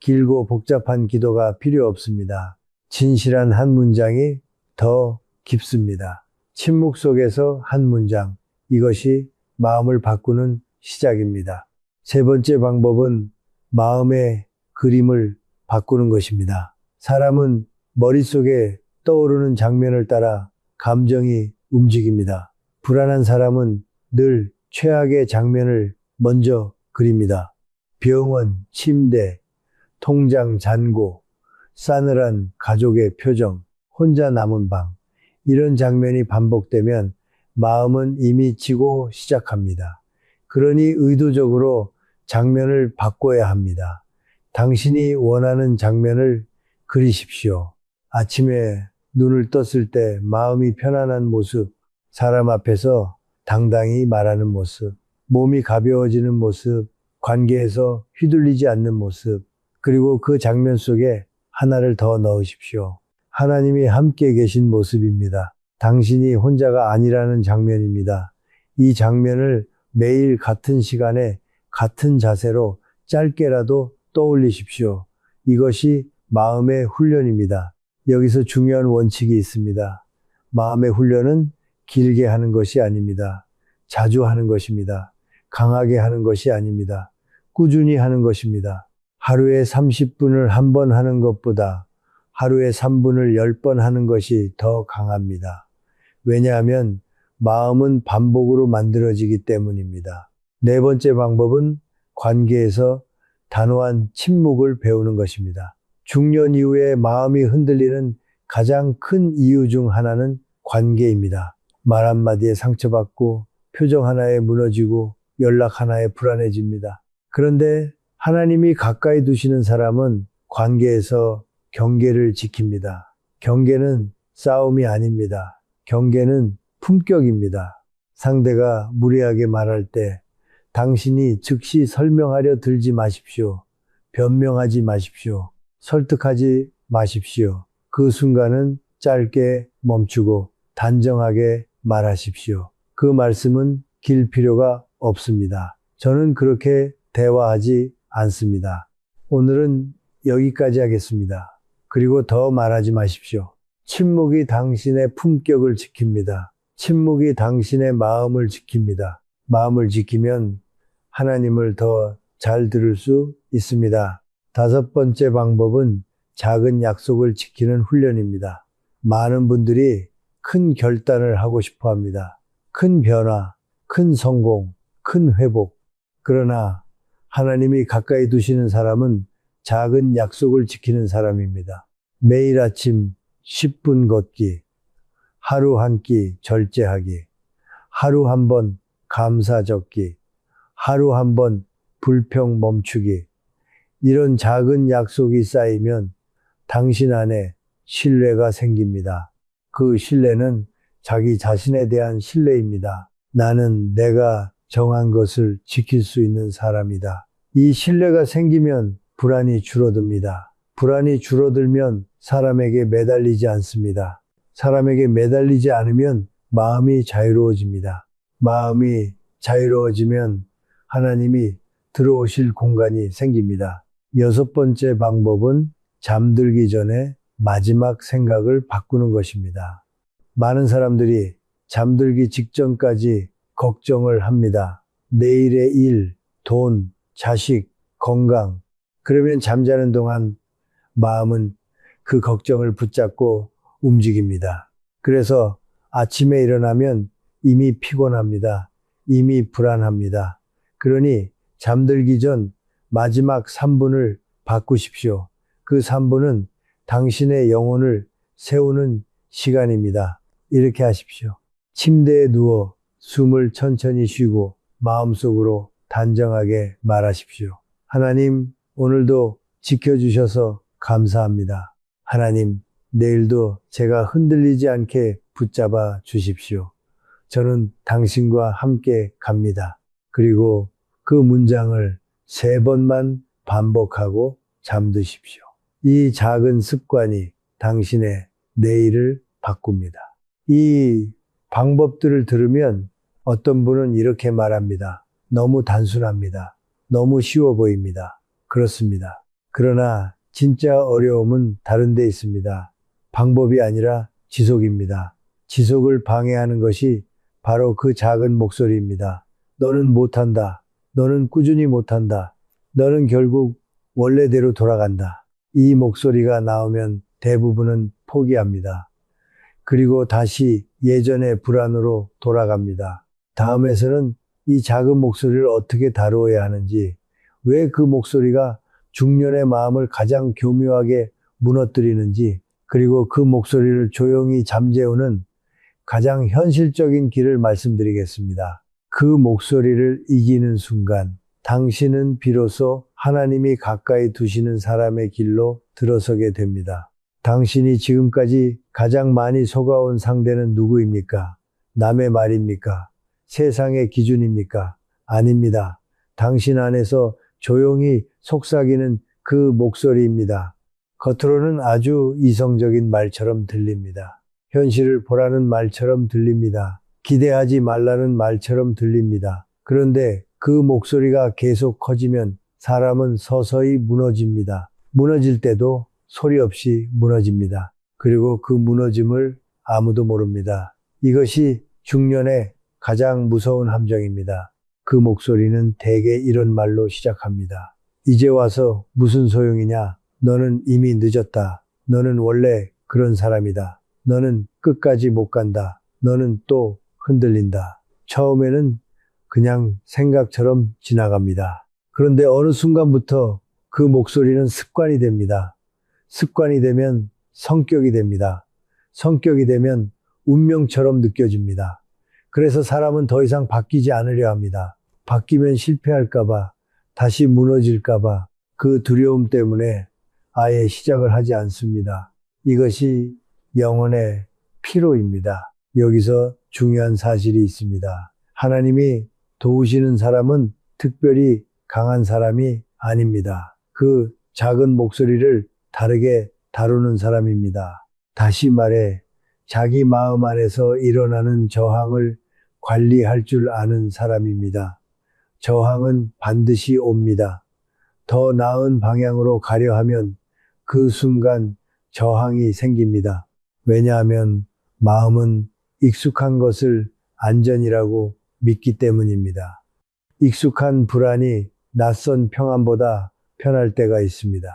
길고 복잡한 기도가 필요 없습니다. 진실한 한 문장이 더 깊습니다. 침묵 속에서 한 문장, 이것이 마음을 바꾸는 시작입니다. 세 번째 방법은 마음의 그림을 바꾸는 것입니다. 사람은 머릿속에 떠오르는 장면을 따라 감정이 움직입니다. 불안한 사람은 늘 최악의 장면을 먼저 그립니다. 병원, 침대, 통장 잔고, 싸늘한 가족의 표정, 혼자 남은 방, 이런 장면이 반복되면 마음은 이미 지고 시작합니다. 그러니 의도적으로 장면을 바꿔야 합니다. 당신이 원하는 장면을 그리십시오. 아침에 눈을 떴을 때 마음이 편안한 모습, 사람 앞에서 당당히 말하는 모습, 몸이 가벼워지는 모습, 관계에서 휘둘리지 않는 모습, 그리고 그 장면 속에 하나를 더 넣으십시오. 하나님이 함께 계신 모습입니다. 당신이 혼자가 아니라는 장면입니다. 이 장면을 매일 같은 시간에 같은 자세로 짧게라도 떠올리십시오. 이것이 마음의 훈련입니다. 여기서 중요한 원칙이 있습니다. 마음의 훈련은 길게 하는 것이 아닙니다. 자주 하는 것입니다. 강하게 하는 것이 아닙니다. 꾸준히 하는 것입니다. 하루에 30분을 한 번 하는 것보다 하루에 3분을 10번 하는 것이 더 강합니다. 왜냐하면 마음은 반복으로 만들어지기 때문입니다. 네 번째 방법은 관계에서 단호한 침묵을 배우는 것입니다. 중년 이후에 마음이 흔들리는 가장 큰 이유 중 하나는 관계입니다. 말 한마디에 상처받고 표정 하나에 무너지고 연락 하나에 불안해집니다. 그런데 하나님이 가까이 두시는 사람은 관계에서 경계를 지킵니다. 경계는 싸움이 아닙니다. 경계는 품격입니다. 상대가 무례하게 말할 때 당신이 즉시 설명하려 들지 마십시오. 변명하지 마십시오. 설득하지 마십시오. 그 순간은 짧게 멈추고 단정하게 말하십시오. 그 말씀은 길 필요가 없습니다. 저는 그렇게 대화하지 않습니다. 오늘은 여기까지 하겠습니다. 그리고 더 말하지 마십시오. 침묵이 당신의 품격을 지킵니다. 침묵이 당신의 마음을 지킵니다. 마음을 지키면 하나님을 더 잘 들을 수 있습니다. 다섯 번째 방법은 작은 약속을 지키는 훈련입니다. 많은 분들이 큰 결단을 하고 싶어 합니다. 큰 변화, 큰 성공, 큰 회복. 그러나 하나님이 가까이 두시는 사람은 작은 약속을 지키는 사람입니다. 매일 아침 10분 걷기, 하루 한 끼 절제하기, 하루 한 번 감사 적기, 하루 한 번 불평 멈추기. 이런 작은 약속이 쌓이면 당신 안에 신뢰가 생깁니다. 그 신뢰는 자기 자신에 대한 신뢰입니다. 나는 내가 정한 것을 지킬 수 있는 사람이다. 이 신뢰가 생기면 불안이 줄어듭니다. 불안이 줄어들면 사람에게 매달리지 않습니다. 사람에게 매달리지 않으면 마음이 자유로워집니다. 마음이 자유로워지면 하나님이 들어오실 공간이 생깁니다. 여섯 번째 방법은 잠들기 전에 마지막 생각을 바꾸는 것입니다. 많은 사람들이 잠들기 직전까지 걱정을 합니다. 내일의 일, 돈, 자식, 건강. 그러면 잠자는 동안 마음은 그 걱정을 붙잡고 움직입니다. 그래서 아침에 일어나면 이미 피곤합니다. 이미 불안합니다. 그러니 잠들기 전 마지막 3분을 바꾸십시오. 그 3분은 당신의 영혼을 세우는 시간입니다. 이렇게 하십시오. 침대에 누워 숨을 천천히 쉬고 마음속으로 단정하게 말하십시오. 하나님, 오늘도 지켜주셔서 감사합니다. 하나님, 내일도 제가 흔들리지 않게 붙잡아 주십시오. 저는 당신과 함께 갑니다. 그리고 그 문장을 3번만 반복하고 잠드십시오. 이 작은 습관이 당신의 내일을 바꿉니다. 이 방법들을 들으면 어떤 분은 이렇게 말합니다. 너무 단순합니다. 너무 쉬워 보입니다. 그렇습니다. 그러나 진짜 어려움은 다른 데 있습니다. 방법이 아니라 지속입니다. 지속을 방해하는 것이 바로 그 작은 목소리입니다. 너는 못한다. 너는 꾸준히 못한다. 너는 결국 원래대로 돌아간다. 이 목소리가 나오면 대부분은 포기합니다. 그리고 다시 예전의 불안으로 돌아갑니다. 다음에서는 이 작은 목소리를 어떻게 다루어야 하는지, 왜 그 목소리가 중년의 마음을 가장 교묘하게 무너뜨리는지, 그리고 그 목소리를 조용히 잠재우는 가장 현실적인 길을 말씀드리겠습니다. 그 목소리를 이기는 순간 당신은 비로소 하나님이 가까이 두시는 사람의 길로 들어서게 됩니다. 당신이 지금까지 가장 많이 속아온 상대는 누구입니까? 남의 말입니까? 세상의 기준입니까? 아닙니다. 당신 안에서 조용히 속삭이는 그 목소리입니다. 겉으로는 아주 이성적인 말처럼 들립니다. 현실을 보라는 말처럼 들립니다. 기대하지 말라는 말처럼 들립니다. 그런데 그 목소리가 계속 커지면 사람은 서서히 무너집니다. 무너질 때도 소리 없이 무너집니다. 그리고 그 무너짐을 아무도 모릅니다. 이것이 중년의 가장 무서운 함정입니다. 그 목소리는 대개 이런 말로 시작합니다. 이제 와서 무슨 소용이냐? 너는 이미 늦었다. 너는 원래 그런 사람이다. 너는 끝까지 못 간다. 너는 또 흔들린다. 처음에는 그냥 생각처럼 지나갑니다. 그런데 어느 순간부터 그 목소리는 습관이 됩니다. 습관이 되면 성격이 됩니다. 성격이 되면 운명처럼 느껴집니다. 그래서 사람은 더 이상 바뀌지 않으려 합니다. 바뀌면 실패할까봐, 다시 무너질까봐 그 두려움 때문에 아예 시작을 하지 않습니다. 이것이 영혼의 피로입니다. 여기서 중요한 사실이 있습니다. 하나님이 도우시는 사람은 특별히 강한 사람이 아닙니다. 그 작은 목소리를 다르게 다루는 사람입니다. 다시 말해 자기 마음 안에서 일어나는 저항을 관리할 줄 아는 사람입니다. 저항은 반드시 옵니다. 더 나은 방향으로 가려 하면 그 순간 저항이 생깁니다. 왜냐하면 마음은 익숙한 것을 안전이라고 믿기 때문입니다. 익숙한 불안이 낯선 평안보다 편할 때가 있습니다.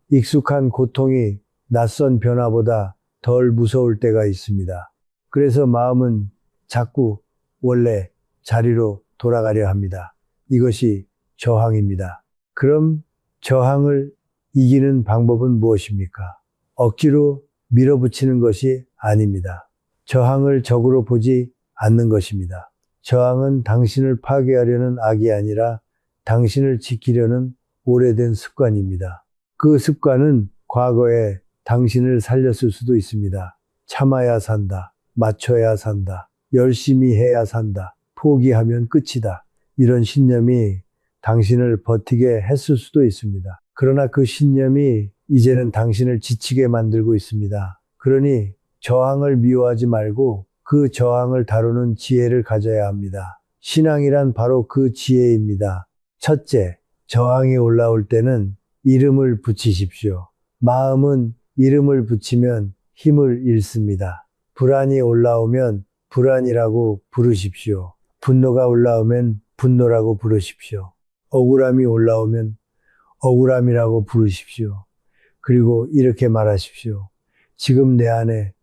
익숙한 고통이 낯선 변화보다 덜 무서울 때가 있습니다. 그래서 마음은 자꾸 원래 자리로 돌아가려 합니다. 이것이 저항입니다. 그럼 저항을 이기는 방법은 무엇입니까? 억지로 밀어붙이는 것이 아닙니다. 저항을 적으로 보지 않는 것입니다. 저항은 당신을 파괴하려는 악이 아니라 당신을 지키려는 오래된 습관입니다. 그 습관은 과거에 당신을 살렸을 수도 있습니다. 참아야 산다. 맞춰야 산다. 열심히 해야 산다. 포기하면 끝이다. 이런 신념이 당신을 버티게 했을 수도 있습니다. 그러나 그 신념이 이제는 당신을 지치게 만들고 있습니다. 그러니 저항을 미워하지 말고 그 저항을 다루는 지혜를 가져야 합니다. 신앙이란 바로 그 지혜입니다. 첫째, 저항이 올라올 때는 이름을 붙이십시오. 마음은 이름을 붙이면 힘을 잃습니다. 불안이 올라오면 불안이라고 부르십시오. 분노가 올라오면 분노라고 부르십시오. 억울함이 올라오면 억울함이라고 부르십시오. 그리고 이렇게 말하십시오. 지금 내 안에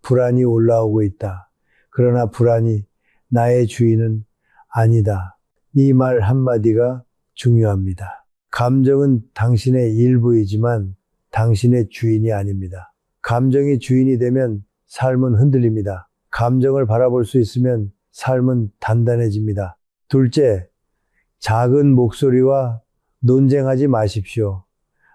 불안이 올라오고 있다. 그러나 불안이 나의 주인은 아니다. 이 말 한마디가 중요합니다. 감정은 당신의 일부이지만 당신의 주인이 아닙니다. 감정이 주인이 되면 삶은 흔들립니다. 감정을 바라볼 수 있으면 삶은 단단해집니다. 둘째, 작은 목소리와 논쟁하지 마십시오.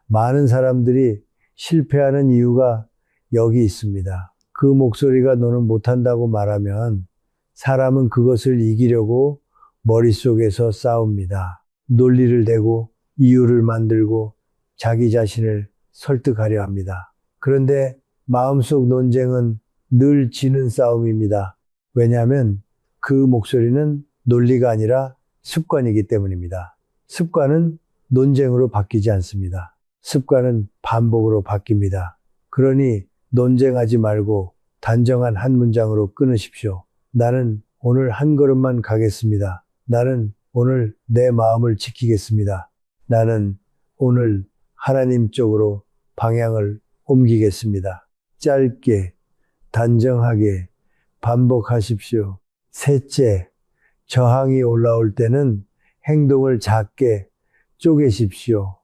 많은 사람들이 실패하는 이유가 여기 있습니다. 그 목소리가 너는 못한다고 말하면 사람은 그것을 이기려고 머릿속에서 싸웁니다. 논리를 대고 이유를 만들고 자기 자신을 설득하려 합니다. 그런데 마음속 논쟁은 늘 지는 싸움입니다. 왜냐하면 그 목소리는 논리가 아니라 습관이기 때문입니다. 습관은 논쟁으로 바뀌지 않습니다. 습관은 반복으로 바뀝니다. 그러니 논쟁하지 말고 단정한 한 문장으로 끊으십시오. 나는 오늘 한 걸음만 가겠습니다. 나는 오늘 내 마음을 지키겠습니다. 나는 오늘 하나님 쪽으로 방향을 옮기겠습니다. 짧게, 단정하게 반복하십시오. 셋째, 저항이 올라올 때는 행동을 작게 쪼개십시오.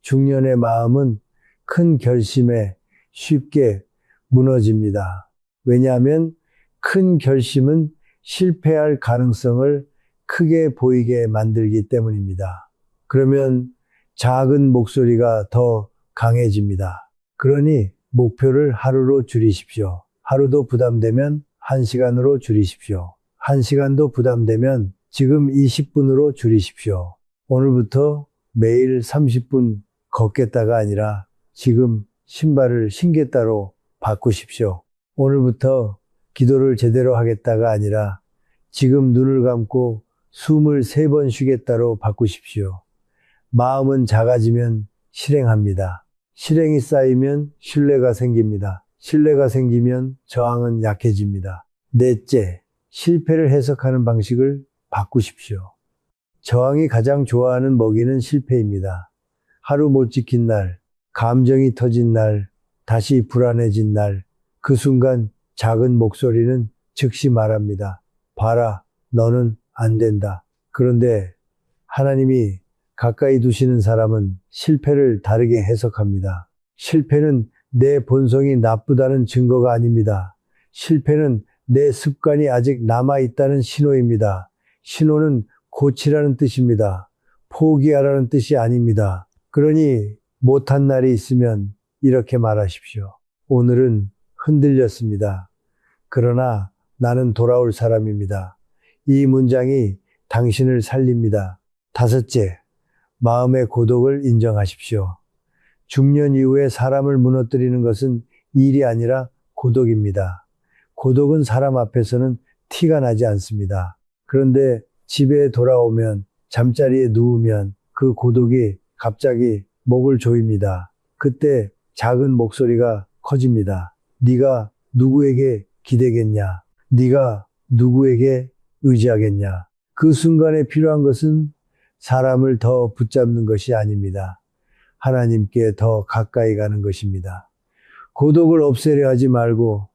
중년의 마음은 큰 결심에 쉽게 무너집니다. 왜냐하면 큰 결심은 실패할 가능성을 크게 보이게 만들기 때문입니다. 그러면 작은 목소리가 더 강해집니다. 그러니 목표를 하루로 줄이십시오. 하루도 부담되면 1시간으로 줄이십시오. 1시간도 부담되면 지금 20분으로 줄이십시오. 오늘부터 매일 30분 걷겠다가 아니라 지금 신발을 신겠다로 바꾸십시오. 오늘부터 기도를 제대로 하겠다가 아니라 지금 눈을 감고 숨을 3번 쉬겠다로 바꾸십시오. 마음은 작아지면 실행합니다. 실행이 쌓이면 신뢰가 생깁니다. 신뢰가 생기면 저항은 약해집니다. 넷째, 실패를 해석하는 방식을 바꾸십시오. 저항이 가장 좋아하는 먹이는 실패입니다. 하루 못 지킨 날, 감정이 터진 날, 다시 불안해진 날, 그 순간 작은 목소리는 즉시 말합니다. 봐라, 너는 안 된다. 그런데 하나님이 가까이 두시는 사람은 실패를 다르게 해석합니다. 실패는 내 본성이 나쁘다는 증거가 아닙니다. 실패는 내 습관이 아직 남아있다는 신호입니다. 신호는 고치라는 뜻입니다. 포기하라는 뜻이 아닙니다. 그러니 못한 날이 있으면 이렇게 말하십시오. 오늘은 흔들렸습니다. 그러나 나는 돌아올 사람입니다. 이 문장이 당신을 살립니다. 다섯째, 마음의 고독을 인정하십시오. 중년 이후에 사람을 무너뜨리는 것은 일이 아니라 고독입니다. 고독은 사람 앞에서는 티가 나지 않습니다. 그런데 집에 돌아오면, 잠자리에 누우면 그 고독이 갑자기 목을 조입니다. 그때 작은 목소리가 커집니다. 네가 누구에게 기대겠냐? 네가 누구에게 의지하겠냐? 그 순간에 필요한 것은 사람을 더 붙잡는 것이 아닙니다. 하나님께 더 가까이 가는 것입니다. 고독을 없애려 하지 말고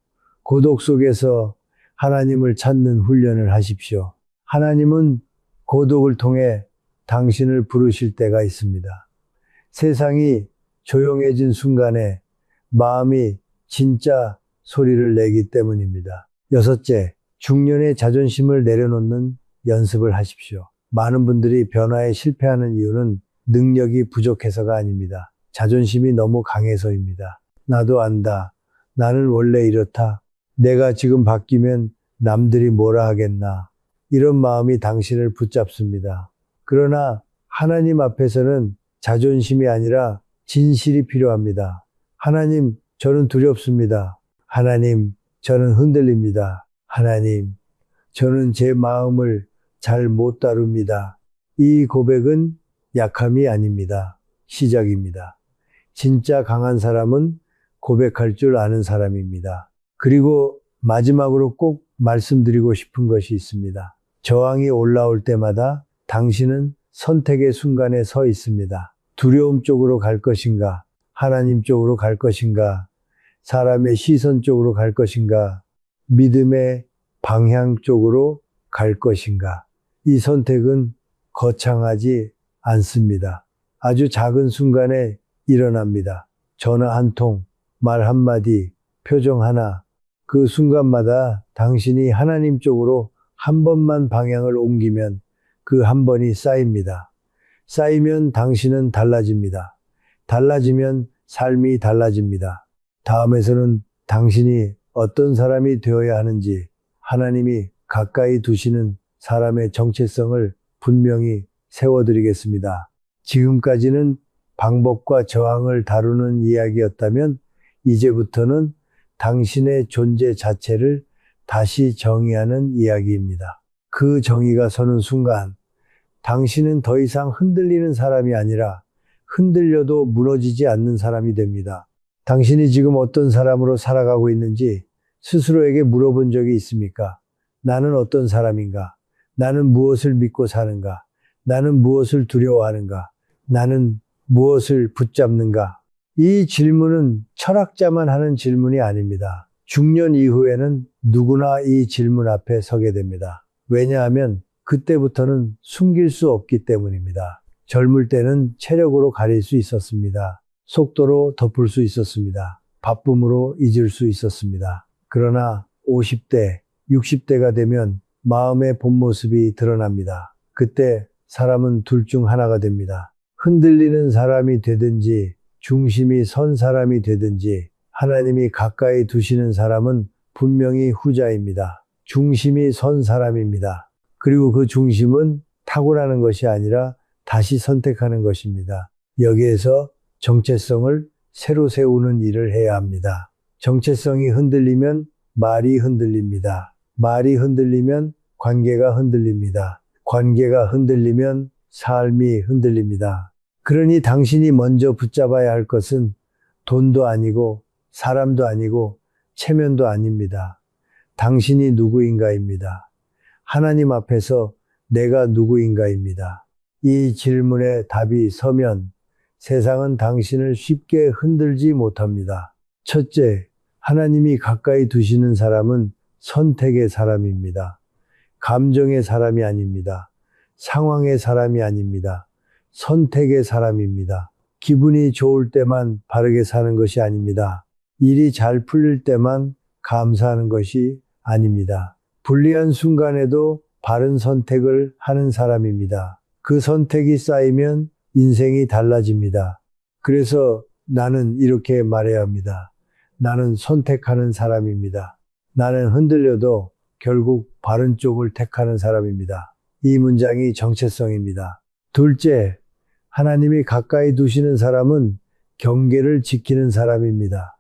고독 속에서 하나님을 찾는 훈련을 하십시오. 하나님은 고독을 통해 당신을 부르실 때가 있습니다. 세상이 조용해진 순간에 마음이 진짜 소리를 내기 때문입니다. 여섯째, 중년의 자존심을 내려놓는 연습을 하십시오. 많은 분들이 변화에 실패하는 이유는 능력이 부족해서가 아닙니다. 자존심이 너무 강해서입니다. 나도 안다. 나는 원래 이렇다. 내가 지금 바뀌면 남들이 뭐라 하겠나. 이런 마음이 당신을 붙잡습니다. 그러나 하나님 앞에서는 자존심이 아니라 진실이 필요합니다. 하나님, 저는 두렵습니다. 하나님, 저는 흔들립니다. 하나님, 저는 제 마음을 잘 못 다룹니다. 이 고백은 약함이 아닙니다. 시작입니다. 진짜 강한 사람은 고백할 줄 아는 사람입니다. 그리고 마지막으로 꼭 말씀드리고 싶은 것이 있습니다. 저항이 올라올 때마다 당신은 선택의 순간에 서 있습니다. 두려움 쪽으로 갈 것인가? 하나님 쪽으로 갈 것인가? 사람의 시선 쪽으로 갈 것인가? 믿음의 방향 쪽으로 갈 것인가? 이 선택은 거창하지 않습니다. 아주 작은 순간에 일어납니다. 전화 한 통, 말 한마디, 표정 하나, 그 순간마다 당신이 하나님 쪽으로 한 번만 방향을 옮기면 그 한 번이 쌓입니다. 쌓이면 당신은 달라집니다. 달라지면 삶이 달라집니다. 다음에서는 당신이 어떤 사람이 되어야 하는지 하나님이 가까이 두시는 사람의 정체성을 분명히 세워드리겠습니다. 지금까지는 방법과 저항을 다루는 이야기였다면 이제부터는 당신의 존재 자체를 다시 정의하는 이야기입니다. 그 정의가 서는 순간 당신은 더 이상 흔들리는 사람이 아니라 흔들려도 무너지지 않는 사람이 됩니다. 당신이 지금 어떤 사람으로 살아가고 있는지 스스로에게 물어본 적이 있습니까? 나는 어떤 사람인가? 나는 무엇을 믿고 사는가? 나는 무엇을 두려워하는가? 나는 무엇을 붙잡는가? 이 질문은 철학자만 하는 질문이 아닙니다. 중년 이후에는 누구나 이 질문 앞에 서게 됩니다. 왜냐하면 그때부터는 숨길 수 없기 때문입니다. 젊을 때는 체력으로 가릴 수 있었습니다. 속도로 덮을 수 있었습니다. 바쁨으로 잊을 수 있었습니다. 그러나 50대, 60대가 되면 마음의 본 모습이 드러납니다. 그때 사람은 둘 중 하나가 됩니다. 흔들리는 사람이 되든지 중심이 선 사람이 되든지 하나님이 가까이 두시는 사람은 분명히 후자입니다. 중심이 선 사람입니다. 그리고 그 중심은 타고나는 것이 아니라 다시 선택하는 것입니다. 여기에서 정체성을 새로 세우는 일을 해야 합니다. 정체성이 흔들리면 말이 흔들립니다. 말이 흔들리면 관계가 흔들립니다. 관계가 흔들리면 삶이 흔들립니다. 그러니 당신이 먼저 붙잡아야 할 것은 돈도 아니고 사람도 아니고 체면도 아닙니다. 당신이 누구인가입니다. 하나님 앞에서 내가 누구인가입니다. 이 질문에 답이 서면 세상은 당신을 쉽게 흔들지 못합니다. 첫째, 하나님이 가까이 두시는 사람은 선택의 사람입니다. 감정의 사람이 아닙니다. 상황의 사람이 아닙니다. 선택의 사람입니다. 기분이 좋을 때만 바르게 사는 것이 아닙니다. 일이 잘 풀릴 때만 감사하는 것이 아닙니다. 불리한 순간에도 바른 선택을 하는 사람입니다. 그 선택이 쌓이면 인생이 달라집니다. 그래서 나는 이렇게 말해야 합니다. 나는 선택하는 사람입니다. 나는 흔들려도 결국 바른 쪽을 택하는 사람입니다. 이 문장이 정체성입니다. 둘째, 하나님이 가까이 두시는 사람은 경계를 지키는 사람입니다.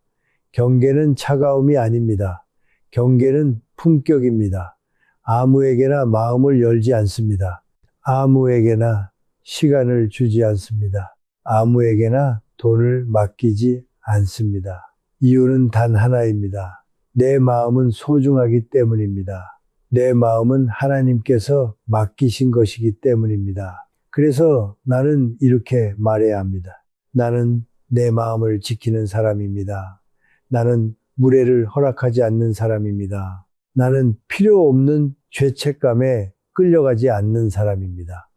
경계는 차가움이 아닙니다. 경계는 품격입니다. 아무에게나 마음을 열지 않습니다. 아무에게나 시간을 주지 않습니다. 아무에게나 돈을 맡기지 않습니다. 이유는 단 하나입니다. 내 마음은 소중하기 때문입니다. 내 마음은 하나님께서 맡기신 것이기 때문입니다. 그래서 나는 이렇게 말해야 합니다. 나는 내 마음을 지키는 사람입니다. 나는 무례를 허락하지 않는 사람입니다. 나는 필요 없는 죄책감에 끌려가지 않는 사람입니다.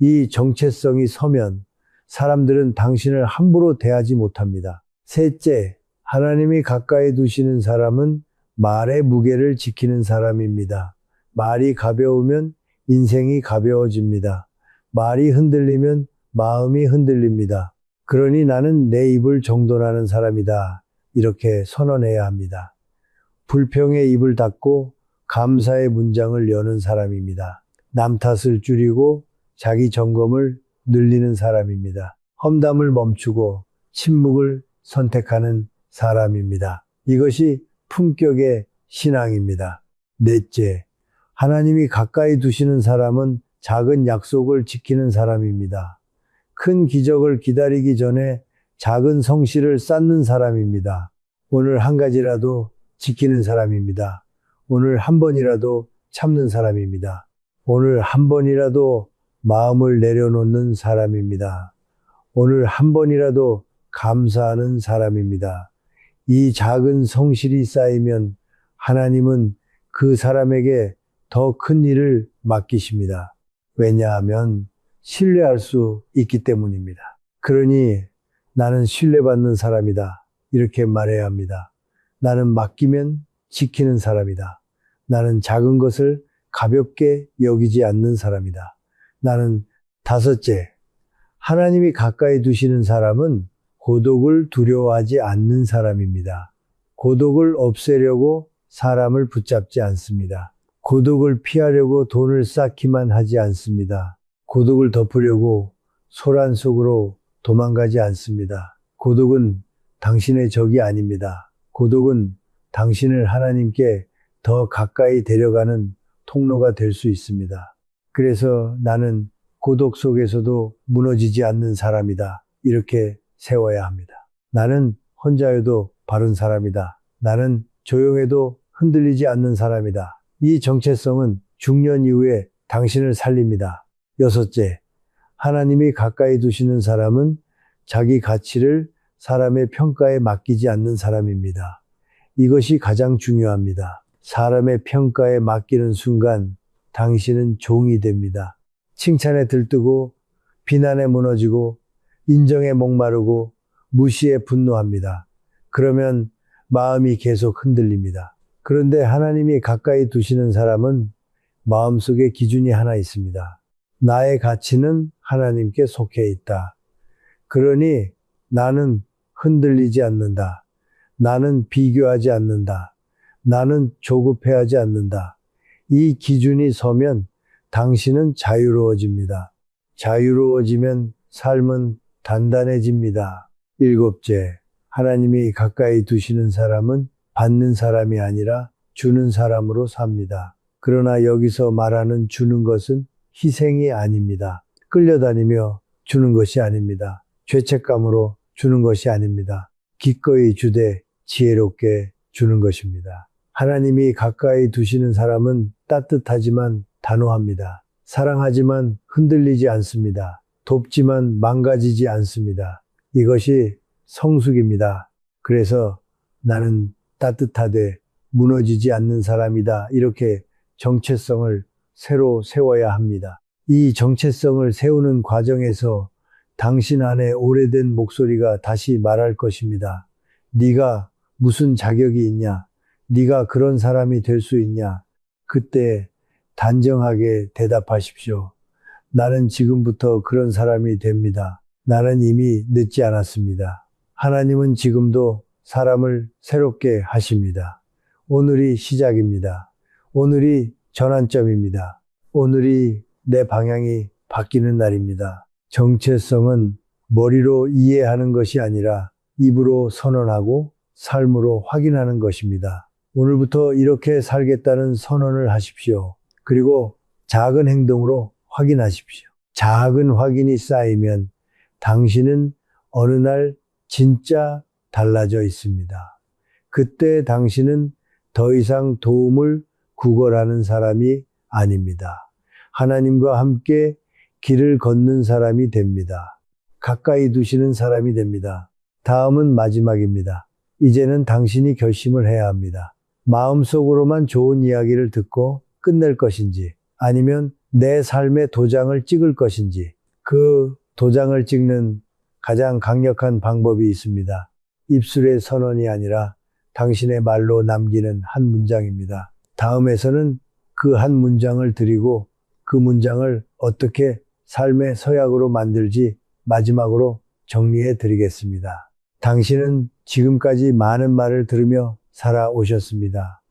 이 정체성이 서면 사람들은 당신을 함부로 대하지 못합니다. 셋째, 하나님이 가까이 두시는 사람은 말의 무게를 지키는 사람입니다. 말이 가벼우면 인생이 가벼워집니다. 말이 흔들리면 마음이 흔들립니다. 그러니 나는 내 입을 정돈하는 사람이다. 이렇게 선언해야 합니다. 불평의 입을 닫고 감사의 문장을 여는 사람입니다. 남 탓을 줄이고 자기 점검을 늘리는 사람입니다. 험담을 멈추고 침묵을 선택하는 사람입니다. 이것이 품격의 신앙입니다. 넷째, 하나님이 가까이 두시는 사람은 작은 약속을 지키는 사람입니다. 큰 기적을 기다리기 전에 작은 성실을 쌓는 사람입니다. 오늘 한 가지라도 지키는 사람입니다. 오늘 한 번이라도 참는 사람입니다. 오늘 한 번이라도 마음을 내려놓는 사람입니다. 오늘 한 번이라도 감사하는 사람입니다. 이 작은 성실이 쌓이면 하나님은 그 사람에게 더 큰 일을 맡기십니다. 왜냐하면 신뢰할 수 있기 때문입니다. 그러니 나는 신뢰받는 사람이다. 이렇게 말해야 합니다. 나는 맡기면 지키는 사람이다. 나는 작은 것을 가볍게 여기지 않는 사람이다. 나는 다섯째, 하나님이 가까이 두시는 사람은 고독을 두려워하지 않는 사람입니다. 고독을 없애려고 사람을 붙잡지 않습니다. 고독을 피하려고 돈을 쌓기만 하지 않습니다. 고독을 덮으려고 소란 속으로 도망가지 않습니다. 고독은 당신의 적이 아닙니다. 고독은 당신을 하나님께 더 가까이 데려가는 통로가 될 수 있습니다. 그래서 나는 고독 속에서도 무너지지 않는 사람이다. 이렇게 세워야 합니다. 나는 혼자여도 바른 사람이다. 나는 조용해도 흔들리지 않는 사람이다. 이 정체성은 중년 이후에 당신을 살립니다. 여섯째, 하나님이 가까이 두시는 사람은 자기 가치를 사람의 평가에 맡기지 않는 사람입니다. 이것이 가장 중요합니다. 사람의 평가에 맡기는 순간 당신은 종이 됩니다. 칭찬에 들뜨고 비난에 무너지고 인정에 목마르고 무시에 분노합니다. 그러면 마음이 계속 흔들립니다. 그런데 하나님이 가까이 두시는 사람은 마음속에 기준이 하나 있습니다. 나의 가치는 하나님께 속해 있다. 그러니 나는 흔들리지 않는다. 나는 비교하지 않는다. 나는 조급해하지 않는다. 이 기준이 서면 당신은 자유로워집니다. 자유로워지면 삶은 단단해집니다. 일곱째, 하나님이 가까이 두시는 사람은 받는 사람이 아니라 주는 사람으로 삽니다. 그러나 여기서 말하는 주는 것은 희생이 아닙니다. 끌려다니며 주는 것이 아닙니다. 죄책감으로 주는 것이 아닙니다. 기꺼이 주되 지혜롭게 주는 것입니다. 하나님이 가까이 두시는 사람은 따뜻하지만 단호합니다. 사랑하지만 흔들리지 않습니다. 돕지만 망가지지 않습니다. 이것이 성숙입니다. 그래서 나는 따뜻하되 무너지지 않는 사람이다. 이렇게 정체성을 새로 세워야 합니다. 이 정체성을 세우는 과정에서 당신 안에 오래된 목소리가 다시 말할 것입니다. 네가 무슨 자격이 있냐? 네가 그런 사람이 될 수 있냐? 그때 단정하게 대답하십시오. 나는 지금부터 그런 사람이 됩니다. 나는 이미 늦지 않았습니다. 하나님은 지금도 사람을 새롭게 하십니다. 오늘이 시작입니다. 오늘이 전환점입니다. 오늘이 내 방향이 바뀌는 날입니다. 정체성은 머리로 이해하는 것이 아니라 입으로 선언하고 삶으로 확인하는 것입니다. 오늘부터 이렇게 살겠다는 선언을 하십시오. 그리고 작은 행동으로 확인하십시오. 작은 확인이 쌓이면 당신은 어느 날 진짜 달라져 있습니다. 그때 당신은 더 이상 도움을 구걸하는 사람이 아닙니다. 하나님과 함께 길을 걷는 사람이 됩니다. 가까이 두시는 사람이 됩니다. 다음은 마지막입니다. 이제는 당신이 결심을 해야 합니다. 마음속으로만 좋은 이야기를 듣고 끝낼 것인지 아니면 내 삶의 도장을 찍을 것인지 그 도장을 찍는 가장 강력한 방법이 있습니다. 입술의 선언이 아니라 당신의 말로 남기는 한 문장입니다. 다음에서는 그 한 문장을 드리고 그 문장을 어떻게 삶의 서약으로 만들지 마지막으로 정리해 드리겠습니다. 당신은 지금까지 많은 말을 들으며 살아오셨습니다.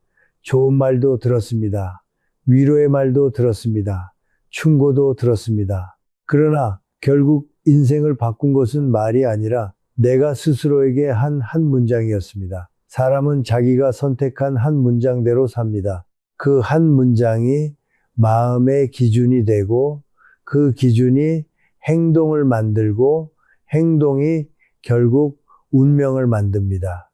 좋은 말도 들었습니다. 위로의 말도 들었습니다. 충고도 들었습니다. 그러나 결국 인생을 바꾼 것은 말이 아니라 내가 스스로에게 한 문장이었습니다. 사람은 자기가 선택한 한 문장대로 삽니다. 그 한 문장이 마음의 기준이 되고 그 기준이 행동을 만들고 행동이 결국 운명을 만듭니다.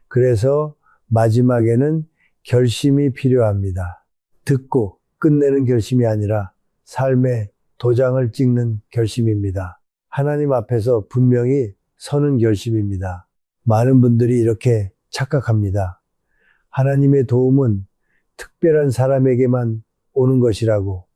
그래서 마지막에는 결심이 필요합니다. 듣고 끝내는 결심이 아니라 삶의 도장을 찍는 결심입니다. 하나님 앞에서 분명히 서는 결심입니다. 많은 분들이 이렇게 착각합니다. 하나님의 도움은 특별한 사람에게만 오는 것이라고,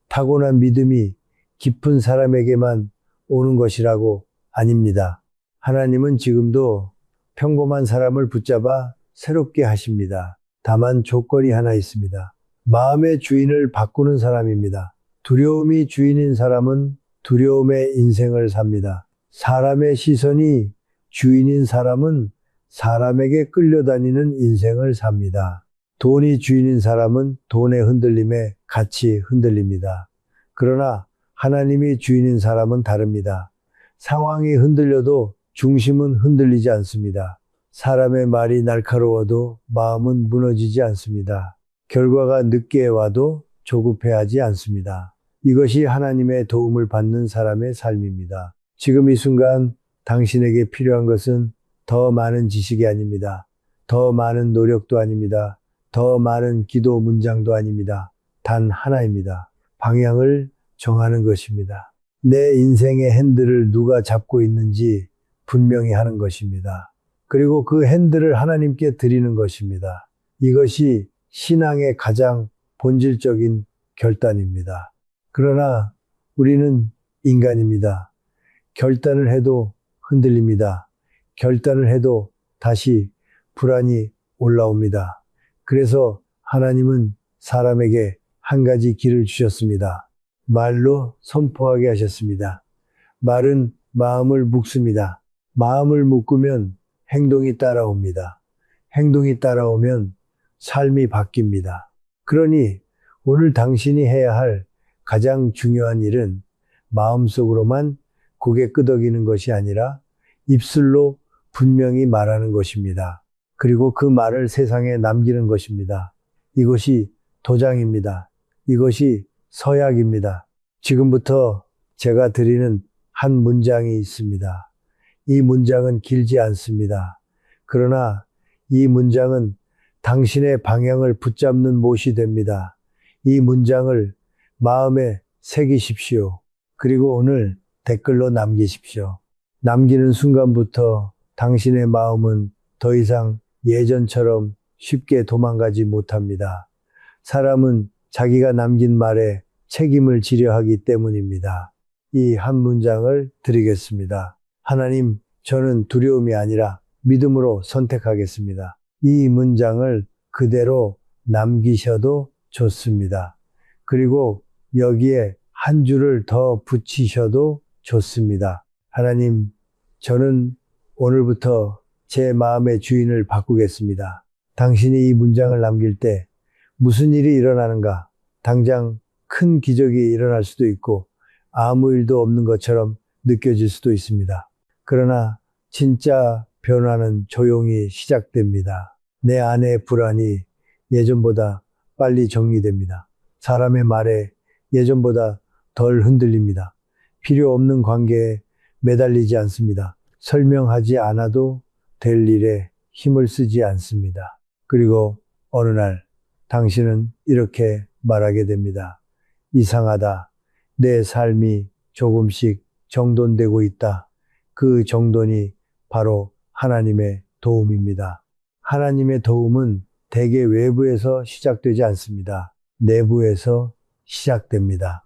타고난 믿음이 깊은 사람에게만 오는 것이라고. 아닙니다. 하나님은 지금도 평범한 사람을 붙잡아 새롭게 하십니다. 다만 조건이 하나 있습니다. 마음의 주인을 바꾸는 사람입니다. 두려움이 주인인 사람은 두려움의 인생을 삽니다. 사람의 시선이 주인인 사람은 사람에게 끌려다니는 인생을 삽니다. 돈이 주인인 사람은 돈의 흔들림에 같이 흔들립니다. 그러나 하나님이 주인인 사람은 다릅니다. 상황이 흔들려도 중심은 흔들리지 않습니다. 사람의 말이 날카로워도 마음은 무너지지 않습니다. 결과가 늦게 와도 조급해하지 않습니다. 이것이 하나님의 도움을 받는 사람의 삶입니다. 지금 이 순간 당신에게 필요한 것은 더 많은 지식이 아닙니다. 더 많은 노력도 아닙니다. 더 많은 기도 문장도 아닙니다. 단 하나입니다. 방향을 정하는 것입니다. 내 인생의 핸들을 누가 잡고 있는지 분명히 하는 것입니다. 그리고 그 핸들을 하나님께 드리는 것입니다. 이것이 신앙의 가장 본질적인 결단입니다. 그러나 우리는 인간입니다. 결단을 해도 흔들립니다. 결단을 해도 다시 불안이 올라옵니다. 그래서 하나님은 사람에게 한 가지 길을 주셨습니다. 말로 선포하게 하셨습니다. 말은 마음을 묶습니다. 마음을 묶으면 행동이 따라옵니다. 행동이 따라오면 삶이 바뀝니다. 그러니 오늘 당신이 해야 할 가장 중요한 일은 마음속으로만 고개 끄덕이는 것이 아니라 입술로 분명히 말하는 것입니다. 그리고 그 말을 세상에 남기는 것입니다. 이것이 도장입니다. 이것이 서약입니다. 지금부터 제가 드리는 한 문장이 있습니다. 이 문장은 길지 않습니다. 그러나 이 문장은 당신의 방향을 붙잡는 못이 됩니다. 이 문장을 마음에 새기십시오. 그리고 오늘 댓글로 남기십시오. 남기는 순간부터 당신의 마음은 더 이상 예전처럼 쉽게 도망가지 못합니다. 사람은 자기가 남긴 말에 책임을 지려 하기 때문입니다. 이 한 문장을 드리겠습니다. 하나님, 저는 두려움이 아니라 믿음으로 선택하겠습니다. 이 문장을 그대로 남기셔도 좋습니다. 그리고 여기에 한 줄을 더 붙이셔도 좋습니다. 하나님, 저는 오늘부터 제 마음의 주인을 바꾸겠습니다. 당신이 이 문장을 남길 때 무슨 일이 일어나는가? 당장 큰 기적이 일어날 수도 있고 아무 일도 없는 것처럼 느껴질 수도 있습니다. 그러나 진짜 변화는 조용히 시작됩니다. 내 안의 불안이 예전보다 빨리 정리됩니다. 사람의 말에 예전보다 덜 흔들립니다. 필요 없는 관계에 매달리지 않습니다. 설명하지 않아도 될 일에 힘을 쓰지 않습니다. 그리고 어느 날 당신은 이렇게 말하게 됩니다. 이상하다. 내 삶이 조금씩 정돈되고 있다. 그 정돈이 바로 하나님의 도움입니다. 하나님의 도움은 대개 외부에서 시작되지 않습니다. 내부에서 시작됩니다.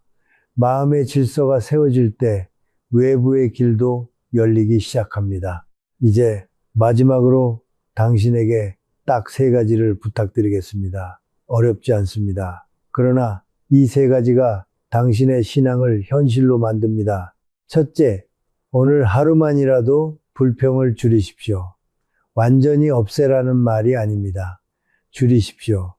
마음의 질서가 세워질 때 외부의 길도 열리기 시작합니다. 이제 마지막으로 당신에게 딱 3가지를 부탁드리겠습니다. 어렵지 않습니다. 그러나 이 3가지가 당신의 신앙을 현실로 만듭니다. 첫째, 오늘 하루만이라도 불평을 줄이십시오. 완전히 없애라는 말이 아닙니다. 줄이십시오.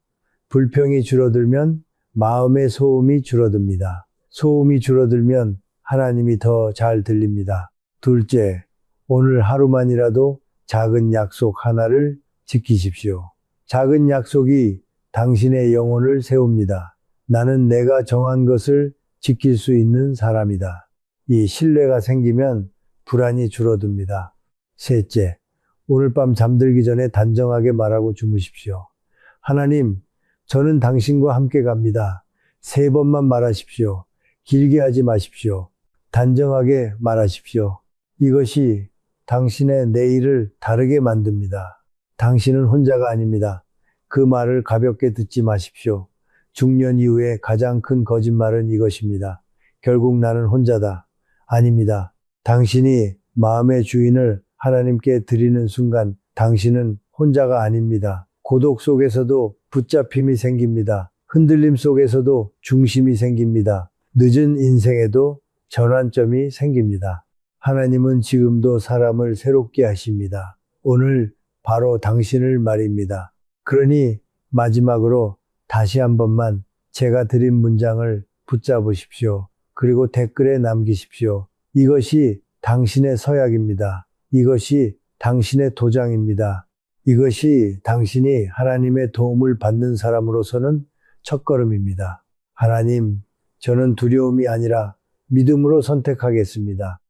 불평이 줄어들면 마음의 소음이 줄어듭니다. 소음이 줄어들면 하나님이 더 잘 들립니다. 둘째, 오늘 하루만이라도 작은 약속 하나를 지키십시오. 작은 약속이 당신의 영혼을 세웁니다. 나는 내가 정한 것을 지킬 수 있는 사람이다. 이 신뢰가 생기면 불안이 줄어듭니다. 셋째, 오늘 밤 잠들기 전에 단정하게 말하고 주무십시오. 하나님, 저는 당신과 함께 갑니다. 3번만 말하십시오. 길게 하지 마십시오. 단정하게 말하십시오. 이것이 당신의 내일을 다르게 만듭니다. 당신은 혼자가 아닙니다. 그 말을 가볍게 듣지 마십시오. 중년 이후에 가장 큰 거짓말은 이것입니다. 결국 나는 혼자다. 아닙니다. 당신이 마음의 주인을 하나님께 드리는 순간 당신은 혼자가 아닙니다. 고독 속에서도 붙잡힘이 생깁니다. 흔들림 속에서도 중심이 생깁니다. 늦은 인생에도 전환점이 생깁니다. 하나님은 지금도 사람을 새롭게 하십니다. 오늘 바로 당신을 말입니다. 그러니 마지막으로 다시 한 번만 제가 드린 문장을 붙잡으십시오. 그리고 댓글에 남기십시오. 이것이 당신의 서약입니다. 이것이 당신의 도장입니다. 이것이 당신이 하나님의 도움을 받는 사람으로서는 첫걸음입니다. 하나님, 저는 두려움이 아니라 믿음으로 선택하겠습니다.